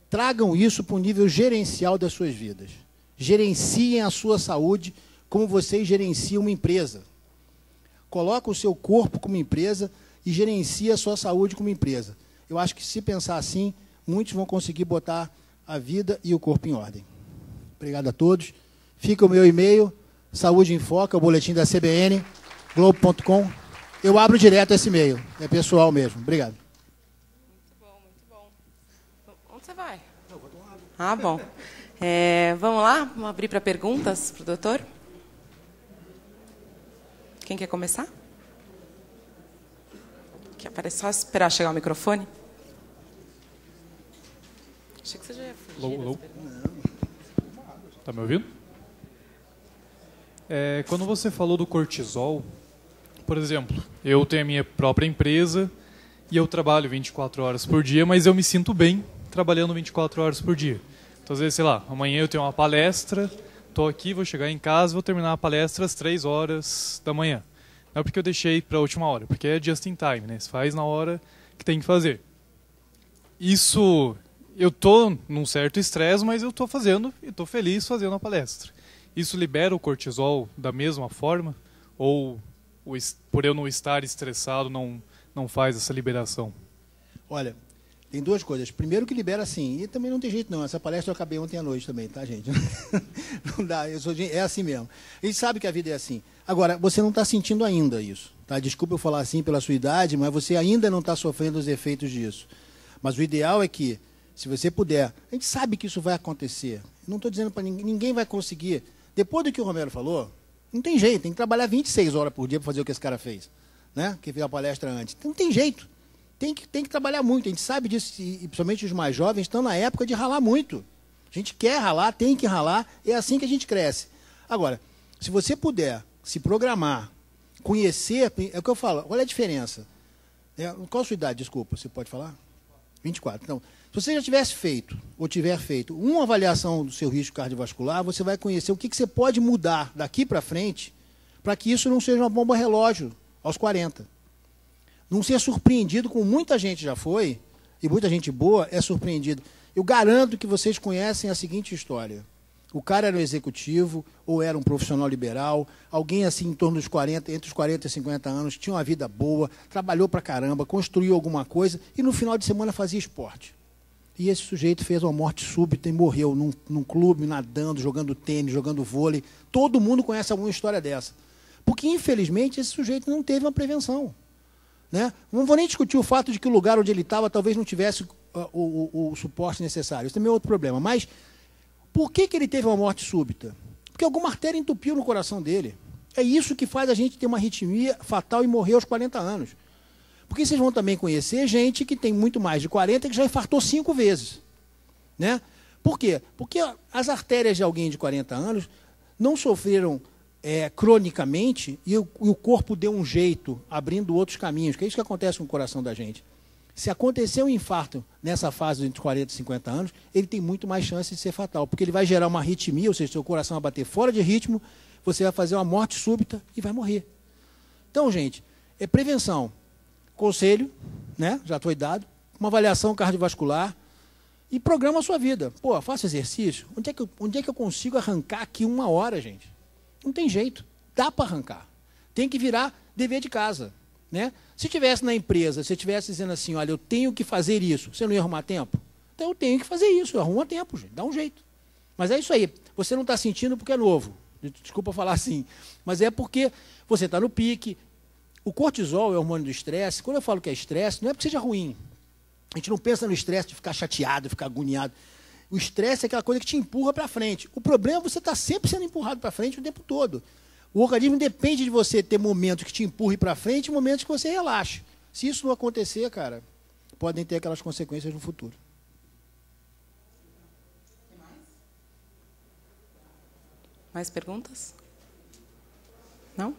tragam isso para o nível gerencial das suas vidas. Gerenciem a sua saúde como vocês gerenciam uma empresa. Coloca o seu corpo como empresa e gerencia a sua saúde como empresa. Eu acho que, se pensar assim, muitos vão conseguir botar a vida e o corpo em ordem. Obrigado a todos. Fica o meu e-mail, Saúde em Foca, o boletim da CBN, globo.com. Eu abro direto esse e-mail, é pessoal mesmo. Obrigado. Muito bom, muito bom. Onde você vai? Eu vou tomar água. Ah, bom. Vamos lá? Vamos abrir para perguntas para o doutor? Quem quer começar? Só esperar chegar o microfone? Achei que você já ia fugir. Está me ouvindo? Quando você falou do cortisol, por exemplo, eu tenho a minha própria empresa e eu trabalho 24 horas por dia, mas eu me sinto bem trabalhando 24 horas por dia. Então, às vezes, sei lá, amanhã eu tenho uma palestra, estou aqui, vou chegar em casa, vou terminar a palestra às 3 horas da manhã. Não é porque eu deixei para a última hora, porque é just in time, né? Você faz na hora que tem que fazer. Isso, eu estou num certo estresse, mas eu estou fazendo e estou feliz fazendo a palestra. Isso libera o cortisol da mesma forma? Ou por eu não estar estressado não faz essa liberação? Olha, tem duas coisas. Primeiro que libera sim, e também não tem jeito não. Essa palestra eu acabei ontem à noite também, tá, gente? Não dá, é assim mesmo. A gente sabe que a vida é assim. Agora, você não está sentindo ainda isso, tá? Desculpa eu falar assim pela sua idade, mas você ainda não está sofrendo os efeitos disso. Mas o ideal é que, se você puder, a gente sabe que isso vai acontecer. Não estou dizendo para ninguém vai conseguir. Depois do que o Romero falou, não tem jeito, tem que trabalhar 26 horas por dia para fazer o que esse cara fez. né? Que fez a palestra antes. Então, não tem jeito. Tem que trabalhar muito. A gente sabe disso, e principalmente os mais jovens estão na época de ralar muito. A gente quer ralar, tem que ralar, é assim que a gente cresce. Agora, se você puder se programar, conhecer, é o que eu falo, olha a diferença. Qual a sua idade, desculpa, você pode falar? 24. Então, se você já tivesse feito, ou tiver feito, uma avaliação do seu risco cardiovascular, você vai conhecer o que você pode mudar daqui para frente para que isso não seja uma bomba relógio aos 40. Não ser surpreendido, como muita gente já foi, e muita gente boa é surpreendido. Eu garanto que vocês conhecem a seguinte história. O cara era um executivo, ou era um profissional liberal, alguém assim em torno dos 40, entre os 40 e 50 anos, tinha uma vida boa, trabalhou pra caramba, construiu alguma coisa, e no final de semana fazia esporte. E esse sujeito fez uma morte súbita e morreu num clube, nadando, jogando tênis, jogando vôlei. Todo mundo conhece alguma história dessa. Porque, infelizmente, esse sujeito não teve uma prevenção. Né? Não vou nem discutir o fato de que o lugar onde ele estava talvez não tivesse o suporte necessário. Isso também é outro problema. Mas por que ele teve uma morte súbita? Porque alguma artéria entupiu no coração dele. É isso que faz a gente ter uma arritmia fatal e morrer aos 40 anos. Porque vocês vão também conhecer gente que tem muito mais de 40 que já infartou 5 vezes. Né? Por quê? Porque as artérias de alguém de 40 anos não sofreram cronicamente e o corpo deu um jeito, abrindo outros caminhos, que é isso que acontece com o coração da gente. Se acontecer um infarto nessa fase entre 40 e 50 anos, ele tem muito mais chance de ser fatal, porque ele vai gerar uma arritmia, ou seja, seu coração vai bater fora de ritmo, você vai fazer uma morte súbita e vai morrer. Então, gente, é prevenção. Conselho, né? Já foi dado, uma avaliação cardiovascular e programa a sua vida. Pô, faça exercício. Onde é que eu consigo arrancar aqui 1 hora, gente? Não tem jeito. Dá para arrancar. Tem que virar dever de casa. Né? Se estivesse na empresa, se estivesse dizendo assim, olha, eu tenho que fazer isso, você não ia arrumar tempo? Então eu tenho que fazer isso, eu arrumo tempo, gente, dá um jeito. Mas é isso aí, você não está sentindo porque é novo, desculpa falar assim, mas é porque você está no pique. O cortisol é o hormônio do estresse. Quando eu falo que é estresse, não é porque seja ruim. A gente não pensa no estresse de ficar chateado, ficar agoniado. O estresse é aquela coisa que te empurra para frente. O problema é você estar sempre sendo empurrado para frente o tempo todo. O organismo depende de você ter momentos que te empurrem para frente e momentos que você relaxe. Se isso não acontecer, cara, podem ter aquelas consequências no futuro. Mais perguntas? Não?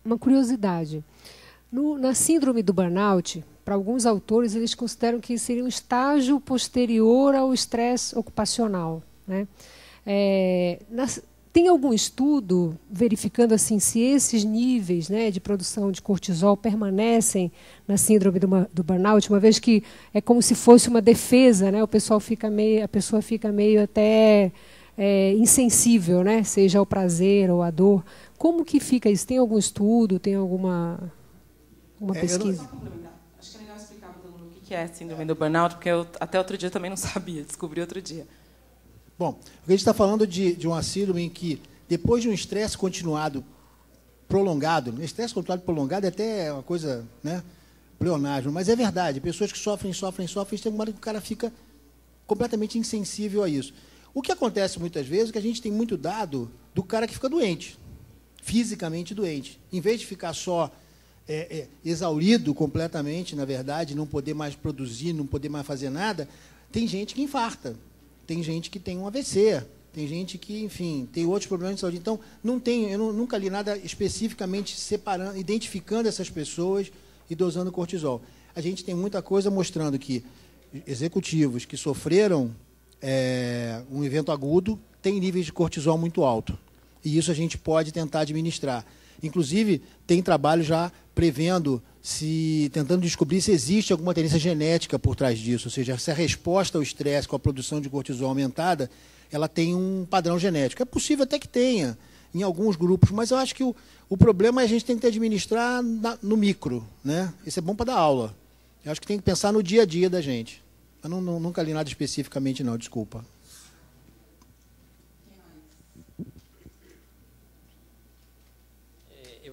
Uma curiosidade. Na síndrome do burnout, para alguns autores, eles consideram que seria um estágio posterior ao estresse ocupacional. Né? Tem algum estudo verificando assim, se esses níveis, né, de produção de cortisol permanecem na síndrome do burnout, uma vez que é como se fosse uma defesa, né? A pessoa fica meio até insensível, né? Seja ao prazer ou à dor. Como que fica isso? Tem algum estudo? Tem alguma pesquisa? Acho que é legal explicar para todo mundo o que é síndrome do burnout, porque eu até outro dia também não sabia, descobri outro dia. Bom, a gente está falando de uma síndrome em que, depois de um estresse continuado prolongado, estresse continuado prolongado é até uma coisa, né, pleonasmo, mas é verdade, pessoas que sofrem, tem uma hora que o cara fica completamente insensível a isso. O que acontece muitas vezes é que a gente tem muito dado do cara que fica doente, fisicamente doente. Em vez de ficar só exaurido completamente, na verdade, não poder mais produzir, não poder mais fazer nada, tem gente que infarta, tem gente que tem um AVC, tem gente que, enfim, tem outros problemas de saúde. Então, eu nunca li nada especificamente separando, identificando essas pessoas e dosando cortisol. A gente tem muita coisa mostrando que executivos que sofreram um evento agudo têm níveis de cortisol muito alto. E isso a gente pode tentar administrar. Inclusive, tem trabalho já prevendo, tentando descobrir se existe alguma tendência genética por trás disso, ou seja, se a resposta ao estresse com a produção de cortisol aumentada, ela tem um padrão genético. É possível até que tenha em alguns grupos, mas eu acho que o problema é a gente tem que administrar no micro, né? Isso é bom para dar aula. Eu acho que tem que pensar no dia a dia da gente. Eu nunca li nada especificamente, não, desculpa.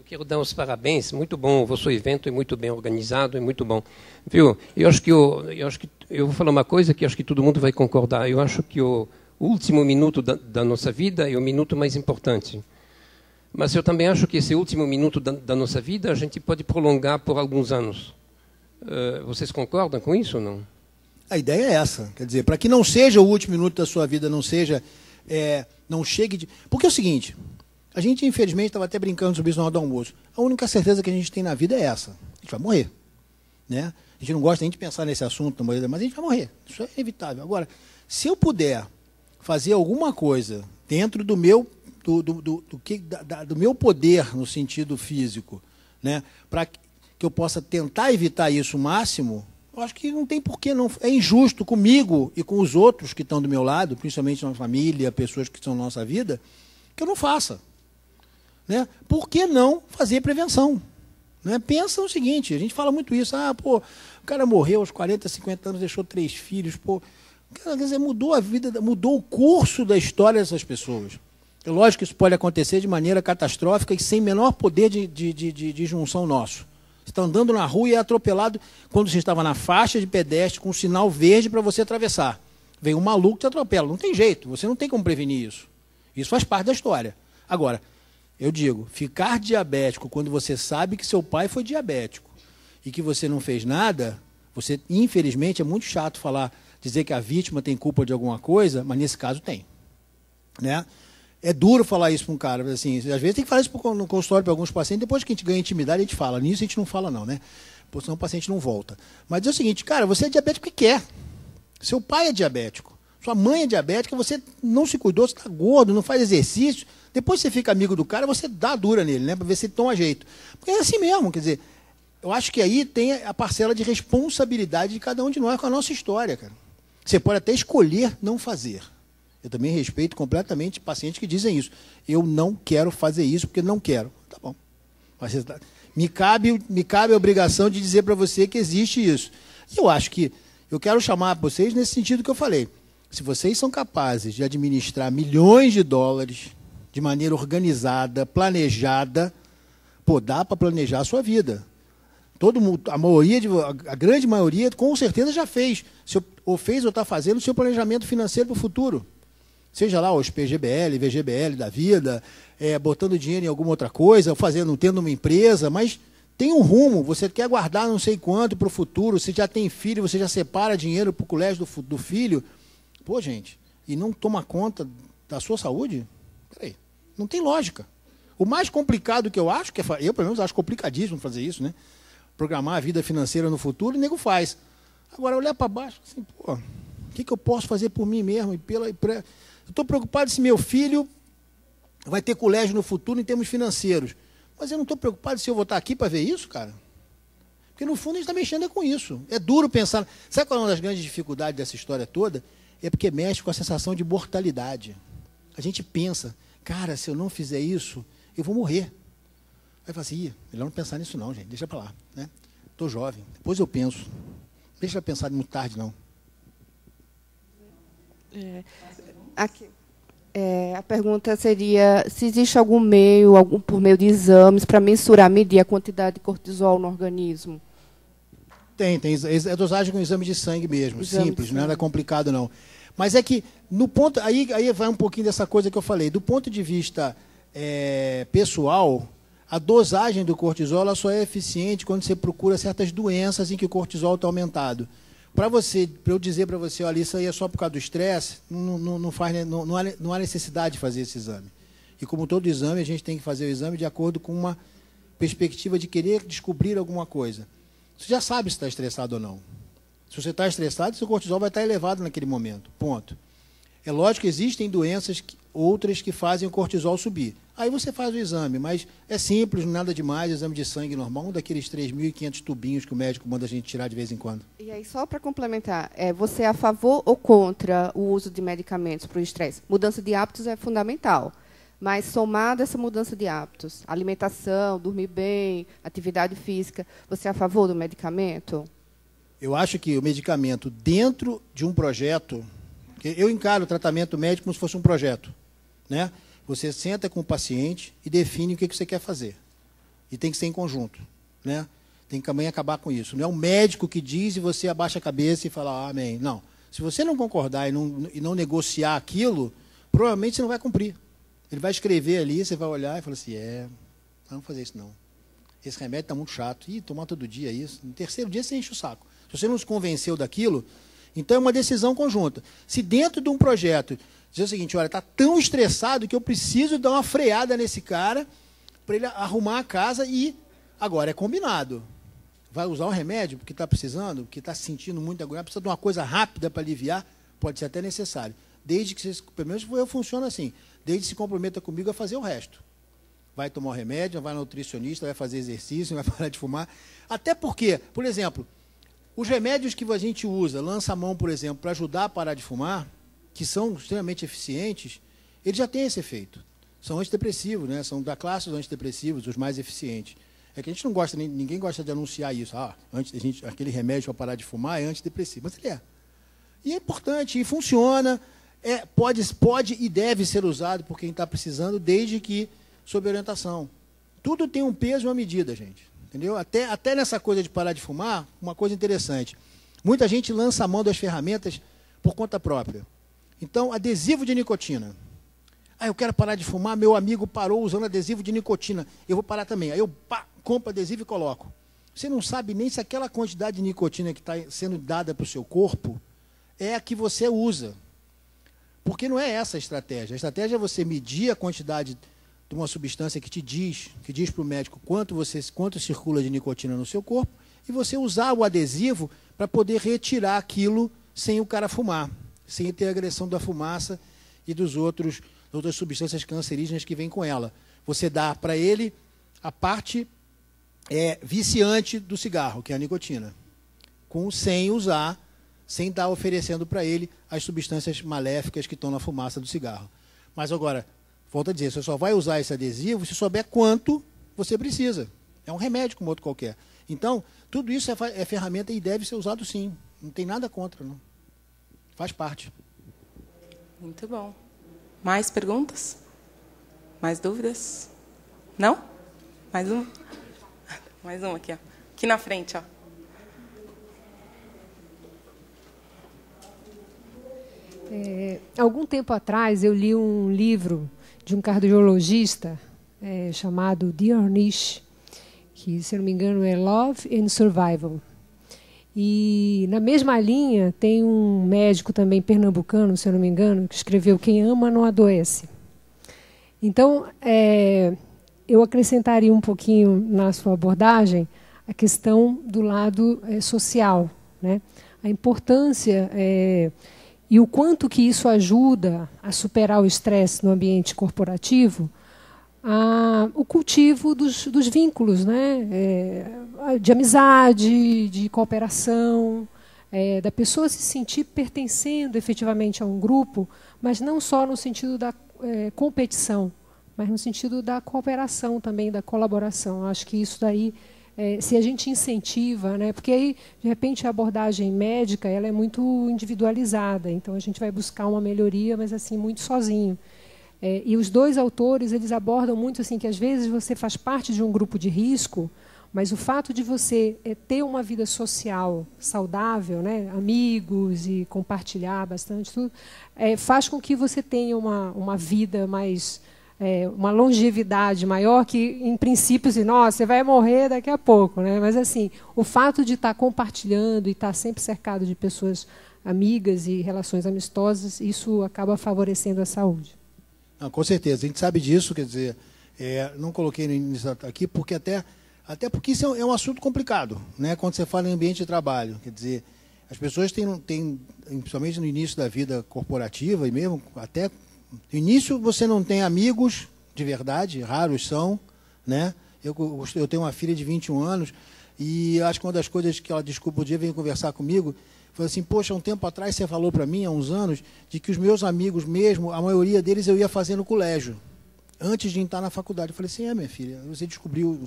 Quero dar os parabéns, muito bom o vosso evento, é muito bem organizado, é muito bom. Viu? Eu acho que eu vou falar uma coisa que acho que todo mundo vai concordar. Eu acho que o o último minuto da nossa vida é o minuto mais importante. Mas eu também acho que esse último minuto da nossa vida a gente pode prolongar por alguns anos. Vocês concordam com isso ou não? A ideia é essa. Quer dizer, para que não seja o último minuto da sua vida, não seja... não chegue de... Porque é o seguinte, a gente, infelizmente, estava até brincando sobre isso na hora do almoço. A única certeza que a gente tem na vida é essa. A gente vai morrer. Né? A gente não gosta nem de pensar nesse assunto, mas a gente vai morrer. Isso é inevitável. Agora, se eu puder fazer alguma coisa dentro do meu... do meu poder no sentido físico, né, para que eu possa tentar evitar isso o máximo, eu acho que não tem porquê, não. É injusto comigo e com os outros que estão do meu lado, principalmente na família, pessoas que estão na nossa vida, que eu não faça. Né? Por que não fazer prevenção? Né? Pensa no seguinte, a gente fala muito isso, o cara morreu aos 40, 50 anos, deixou 3 filhos, quer dizer, mudou a vida, mudou o curso da história dessas pessoas. É lógico que isso pode acontecer de maneira catastrófica e sem menor poder de junção nosso. Você está andando na rua e é atropelado quando você estava na faixa de pedestre com um sinal verde para você atravessar. Vem um maluco e te atropela. Não tem jeito, você não tem como prevenir isso. Isso faz parte da história. Agora, eu digo, ficar diabético quando você sabe que seu pai foi diabético e que você não fez nada, você, infelizmente, é muito chato dizer que a vítima tem culpa de alguma coisa, mas nesse caso tem. Né? É duro falar isso para um cara, assim, às vezes tem que falar isso no consultório para alguns pacientes, depois que a gente ganha intimidade, a gente fala. Nisso a gente não fala não, né? Porque senão o paciente não volta. Mas é o seguinte, cara, você é diabético porque quer. Seu pai é diabético, sua mãe é diabética, você não se cuidou, você está gordo, não faz exercício, depois você fica amigo do cara, você dá dura nele, né? Para ver se ele toma jeito. Porque é assim mesmo, quer dizer, eu acho que aí tem a parcela de responsabilidade de cada um de nós com a nossa história, cara. Você pode até escolher não fazer. Eu também respeito completamente pacientes que dizem isso. Eu não quero fazer isso porque não quero. Tá bom. Mas me cabe a obrigação de dizer para você que existe isso. E eu acho que eu quero chamar vocês nesse sentido que eu falei. Se vocês são capazes de administrar milhões de dólares de maneira organizada, planejada, dá para planejar a sua vida. Todo mundo, a grande maioria, com certeza já fez. Ou está fazendo o seu planejamento financeiro para o futuro. Seja lá os PGBL, VGBL da vida, botando dinheiro em alguma outra coisa, tendo uma empresa, mas tem um rumo, você quer guardar não sei quanto para o futuro, você já tem filho, você já separa dinheiro para o colégio do filho. Pô, gente, e não toma conta da sua saúde? Peraí, não tem lógica. O mais complicado que eu acho, eu pelo menos acho complicadíssimo fazer isso, né? Programar a vida financeira no futuro, o nego faz. Agora, olhar para baixo, assim, o que eu posso fazer por mim mesmo? Eu estou preocupado se meu filho vai ter colégio no futuro em termos financeiros. Mas eu não estou preocupado se eu vou estar aqui para ver isso, cara. Porque, no fundo, a gente está mexendo com isso. É duro pensar... Sabe qual é uma das grandes dificuldades dessa história toda? É porque mexe com a sensação de mortalidade. A gente pensa, cara, se eu não fizer isso, eu vou morrer. Aí fala assim, melhor não pensar nisso não, gente. Deixa para lá. Né? Estou jovem. Depois eu penso. Deixa eu pensar muito tarde, não. Aqui. A pergunta seria se existe algum meio, por meio de exames, para mensurar, medir a quantidade de cortisol no organismo? Tem. É dosagem com exame de sangue mesmo, simples, não é nada complicado não. Mas é que, no ponto, aí vai um pouquinho dessa coisa que eu falei. Do ponto de vista pessoal, a dosagem do cortisol ela só é eficiente quando você procura certas doenças em que o cortisol está aumentado. Para eu dizer para você, olha, isso aí é só por causa do estresse, não há necessidade de fazer esse exame. E como todo exame, a gente tem que fazer o exame de acordo com uma perspectiva de querer descobrir alguma coisa. Você já sabe se está estressado ou não. Se você está estressado, seu cortisol vai estar elevado naquele momento. Ponto. É lógico que existem doenças, outras que fazem o cortisol subir. Aí você faz o exame, mas é simples, nada demais, exame de sangue normal, um daqueles 3.500 tubinhos que o médico manda a gente tirar de vez em quando. E aí, só para complementar, você é a favor ou contra o uso de medicamentos para o estresse? Mudança de hábitos é fundamental, mas somada essa mudança de hábitos, alimentação, dormir bem, atividade física, você é a favor do medicamento? Eu acho que o medicamento, dentro de um projeto, eu encaro o tratamento médico como se fosse um projeto, né? Você senta com o paciente e define o que você quer fazer. E tem que ser em conjunto, né? Tem que também acabar com isso. Não é o médico que diz e você abaixa a cabeça e fala, amém. Não. Se você não concordar e não negociar aquilo, provavelmente você não vai cumprir. Ele vai escrever ali, você vai olhar e falar assim, não vou fazer isso não. Esse remédio está muito chato. Ih, tomar todo dia isso. No terceiro dia você enche o saco. Se você não se convenceu daquilo, então é uma decisão conjunta. Se dentro de um projeto dizer o seguinte, olha, está tão estressado que eu preciso dar uma freada nesse cara para ele arrumar a casa e agora é combinado. Vai usar o remédio porque está precisando, porque está se sentindo muito agoniado, precisa de uma coisa rápida para aliviar, pode ser até necessário. Desde que você, pelo menos eu funciono assim, desde que se comprometa comigo a fazer o resto. Vai tomar o remédio, vai no nutricionista, vai fazer exercício, vai parar de fumar. Até porque, por exemplo, os remédios que a gente usa, lança-mão, por exemplo, para ajudar a parar de fumar, que são extremamente eficientes, eles já têm esse efeito. São antidepressivos, né? São da classe dos antidepressivos, os mais eficientes. É que a gente não gosta, ninguém gosta de anunciar isso. Aquele remédio para parar de fumar é antidepressivo. Mas ele é. E é importante, e funciona, pode e deve ser usado por quem está precisando, desde que sob orientação. Tudo tem um peso e uma medida, gente. Entendeu? Até nessa coisa de parar de fumar, uma coisa interessante. Muita gente lança a mão das ferramentas por conta própria. Então, adesivo de nicotina. Eu quero parar de fumar, meu amigo parou usando adesivo de nicotina. Eu vou parar também. Aí eu compro adesivo e coloco. Você não sabe nem se aquela quantidade de nicotina que está sendo dada para o seu corpo é a que você usa. Porque não é essa a estratégia. A estratégia é você medir a quantidade de uma substância que diz para o médico quanto circula de nicotina no seu corpo, e você usar o adesivo para poder retirar aquilo sem o cara fumar, sem ter a agressão da fumaça e das outras substâncias cancerígenas que vêm com ela. Você dá para ele a parte viciante do cigarro, que é a nicotina, sem usar, sem estar oferecendo para ele as substâncias maléficas que estão na fumaça do cigarro. Mas agora, volto a dizer, você só vai usar esse adesivo se souber quanto você precisa. É um remédio como outro qualquer. Então, tudo isso é ferramenta e deve ser usado sim. Não tem nada contra, não. Faz parte. Muito bom. Mais perguntas? Mais dúvidas? Não? Mais uma? Mais uma aqui, ó. Aqui na frente, ó. Algum tempo atrás, eu li um livro de um cardiologista chamado Dear Niche, que, se não me engano, é Love and Survival. E, na mesma linha, tem um médico também pernambucano, se eu não me engano, que escreveu Quem Ama Não Adoece. Então, eu acrescentaria um pouquinho na sua abordagem a questão do lado social, né? A importância e o quanto que isso ajuda a superar o estresse no ambiente corporativo, o cultivo dos vínculos, né? De amizade, de cooperação, da pessoa se sentir pertencendo efetivamente a um grupo, mas não só no sentido da competição, mas no sentido da cooperação também, da colaboração. Acho que isso daí, se a gente incentiva, né? Porque aí, de repente, a abordagem médica ela é muito individualizada, então a gente vai buscar uma melhoria, mas assim muito sozinho. E os dois autores eles abordam muito assim que às vezes você faz parte de um grupo de risco, mas o fato de você ter uma vida social saudável, né, amigos e compartilhar bastante tudo, faz com que você tenha uma vida mais uma longevidade maior, que em princípio assim, nossa, você vai morrer daqui a pouco, né? Mas assim, o fato de estar compartilhando e estar sempre cercado de pessoas amigas e relações amistosas, isso acaba favorecendo a saúde. Não, com certeza, a gente sabe disso, quer dizer, não coloquei no início aqui, porque até porque isso é um assunto complicado, né? Quando você fala em ambiente de trabalho, quer dizer, as pessoas têm, principalmente no início da vida corporativa, e mesmo até no início você não tem amigos de verdade, raros são, né? Eu tenho uma filha de 21 anos, e acho que uma das coisas que ela, desculpa, o dia veio conversar comigo, foi assim, poxa, um tempo atrás você falou para mim, há uns anos, de que os meus amigos mesmo, a maioria deles eu ia fazer no colégio, antes de entrar na faculdade. Eu falei assim, minha filha, você descobriu,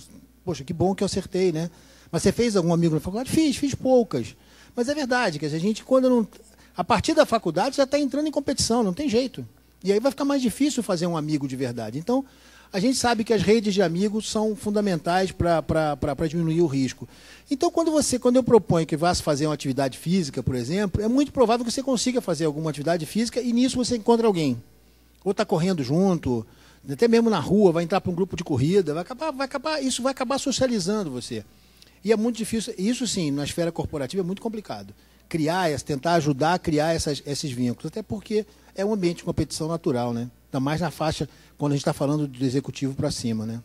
poxa, que bom que eu acertei, né? Mas você fez algum amigo na faculdade? Fiz poucas. Mas é verdade, que a gente, quando não... A partir da faculdade já está entrando em competição, não tem jeito. E aí vai ficar mais difícil fazer um amigo de verdade. Então, A gente sabe que as redes de amigos são fundamentais para diminuir o risco. Então, quando eu proponho que vá fazer uma atividade física, por exemplo, é muito provável que você consiga fazer alguma atividade física e nisso você encontra alguém. Ou está correndo junto, até mesmo na rua, vai entrar para um grupo de corrida, isso vai acabar socializando você. E é muito difícil, isso sim, na esfera corporativa é muito complicado. Tentar ajudar a criar esses vínculos, até porque é um ambiente de competição natural, né? Ainda mais na faixa, quando a gente está falando do executivo para cima, né?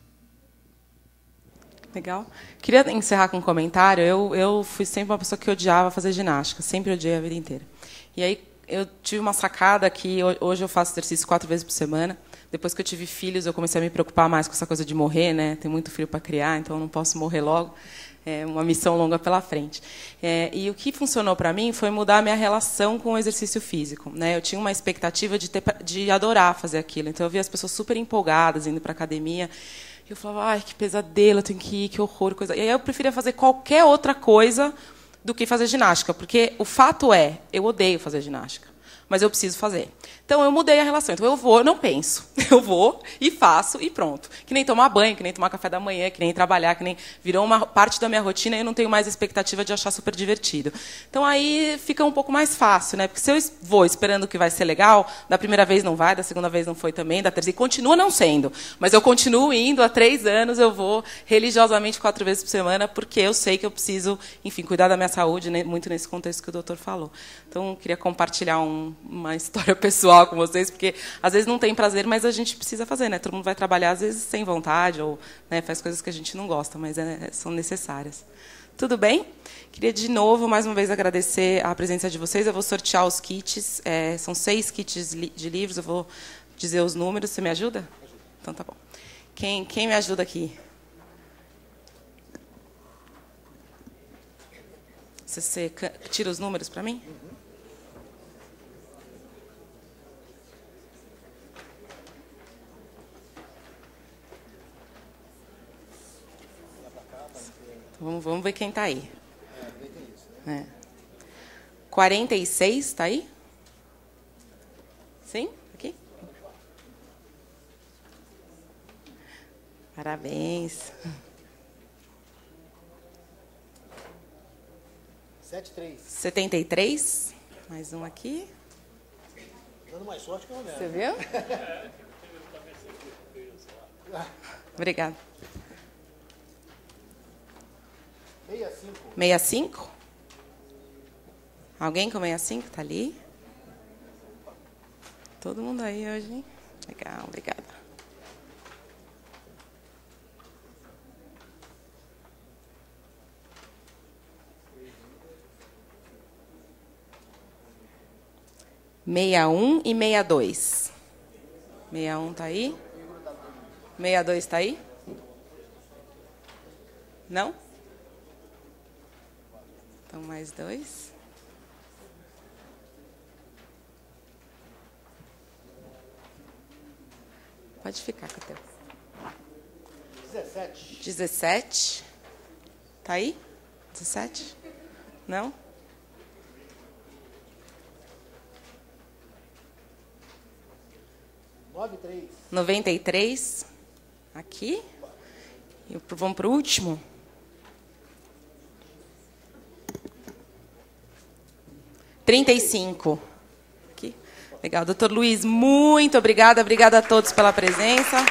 Legal. Queria encerrar com um comentário. Eu fui sempre uma pessoa que odiava fazer ginástica, sempre odiei a vida inteira. E aí eu tive uma sacada que hoje eu faço exercício 4 vezes por semana. Depois que eu tive filhos, eu comecei a me preocupar mais com essa coisa de morrer, né? Tem muito filho para criar, então eu não posso morrer logo. É uma missão longa pela frente. E o que funcionou para mim foi mudar a minha relação com o exercício físico, né? Eu tinha uma expectativa de adorar fazer aquilo. Então eu via as pessoas super empolgadas indo para a academia. E eu falava, ai, que pesadelo, eu tenho que ir, que horror, coisa. E aí eu preferia fazer qualquer outra coisa do que fazer ginástica, porque o fato é, eu odeio fazer ginástica, mas eu preciso fazer. Então, eu mudei a relação. Então, eu não penso. Eu vou e faço e pronto. Que nem tomar banho, que nem tomar café da manhã, que nem trabalhar, que nem... Virou uma parte da minha rotina e eu não tenho mais expectativa de achar super divertido. Então, aí fica um pouco mais fácil, né? Porque se eu vou esperando que vai ser legal, da primeira vez não vai, da segunda vez não foi também, da terceira... E continua não sendo. Mas eu continuo indo, há 3 anos eu vou religiosamente 4 vezes por semana, porque eu sei que eu preciso, enfim, cuidar da minha saúde, né? Muito nesse contexto que o doutor falou. Então, eu queria compartilhar uma história pessoal com vocês, porque às vezes não tem prazer, mas a gente precisa fazer, né? Todo mundo vai trabalhar, às vezes, sem vontade, ou né, faz coisas que a gente não gosta, mas são necessárias. Tudo bem? Queria, de novo, mais uma vez, agradecer a presença de vocês. Eu vou sortear os kits. São 6 kits de livros. Eu vou dizer os números. Você me ajuda? Então, tá bom. Quem me ajuda aqui? Você tira os números para mim? Então, vamos ver quem está aí. 46, está aí? Sim? Aqui? Parabéns. 73. Mais um aqui. Dando mais sorte que o Romero. Você viu? Obrigada. 65? Alguém com 65? Está ali? Todo mundo aí hoje, hein? Legal, obrigada. (61) e 62. 61 está aí? 62 está aí? Não? Então, mais 2. Pode ficar com o teu. 17. Tá aí? 17? Não? (93). 93. Aqui. E vamos para o último. 35. Aqui. Legal. Doutor Luiz, muito obrigada. Obrigada a todos pela presença.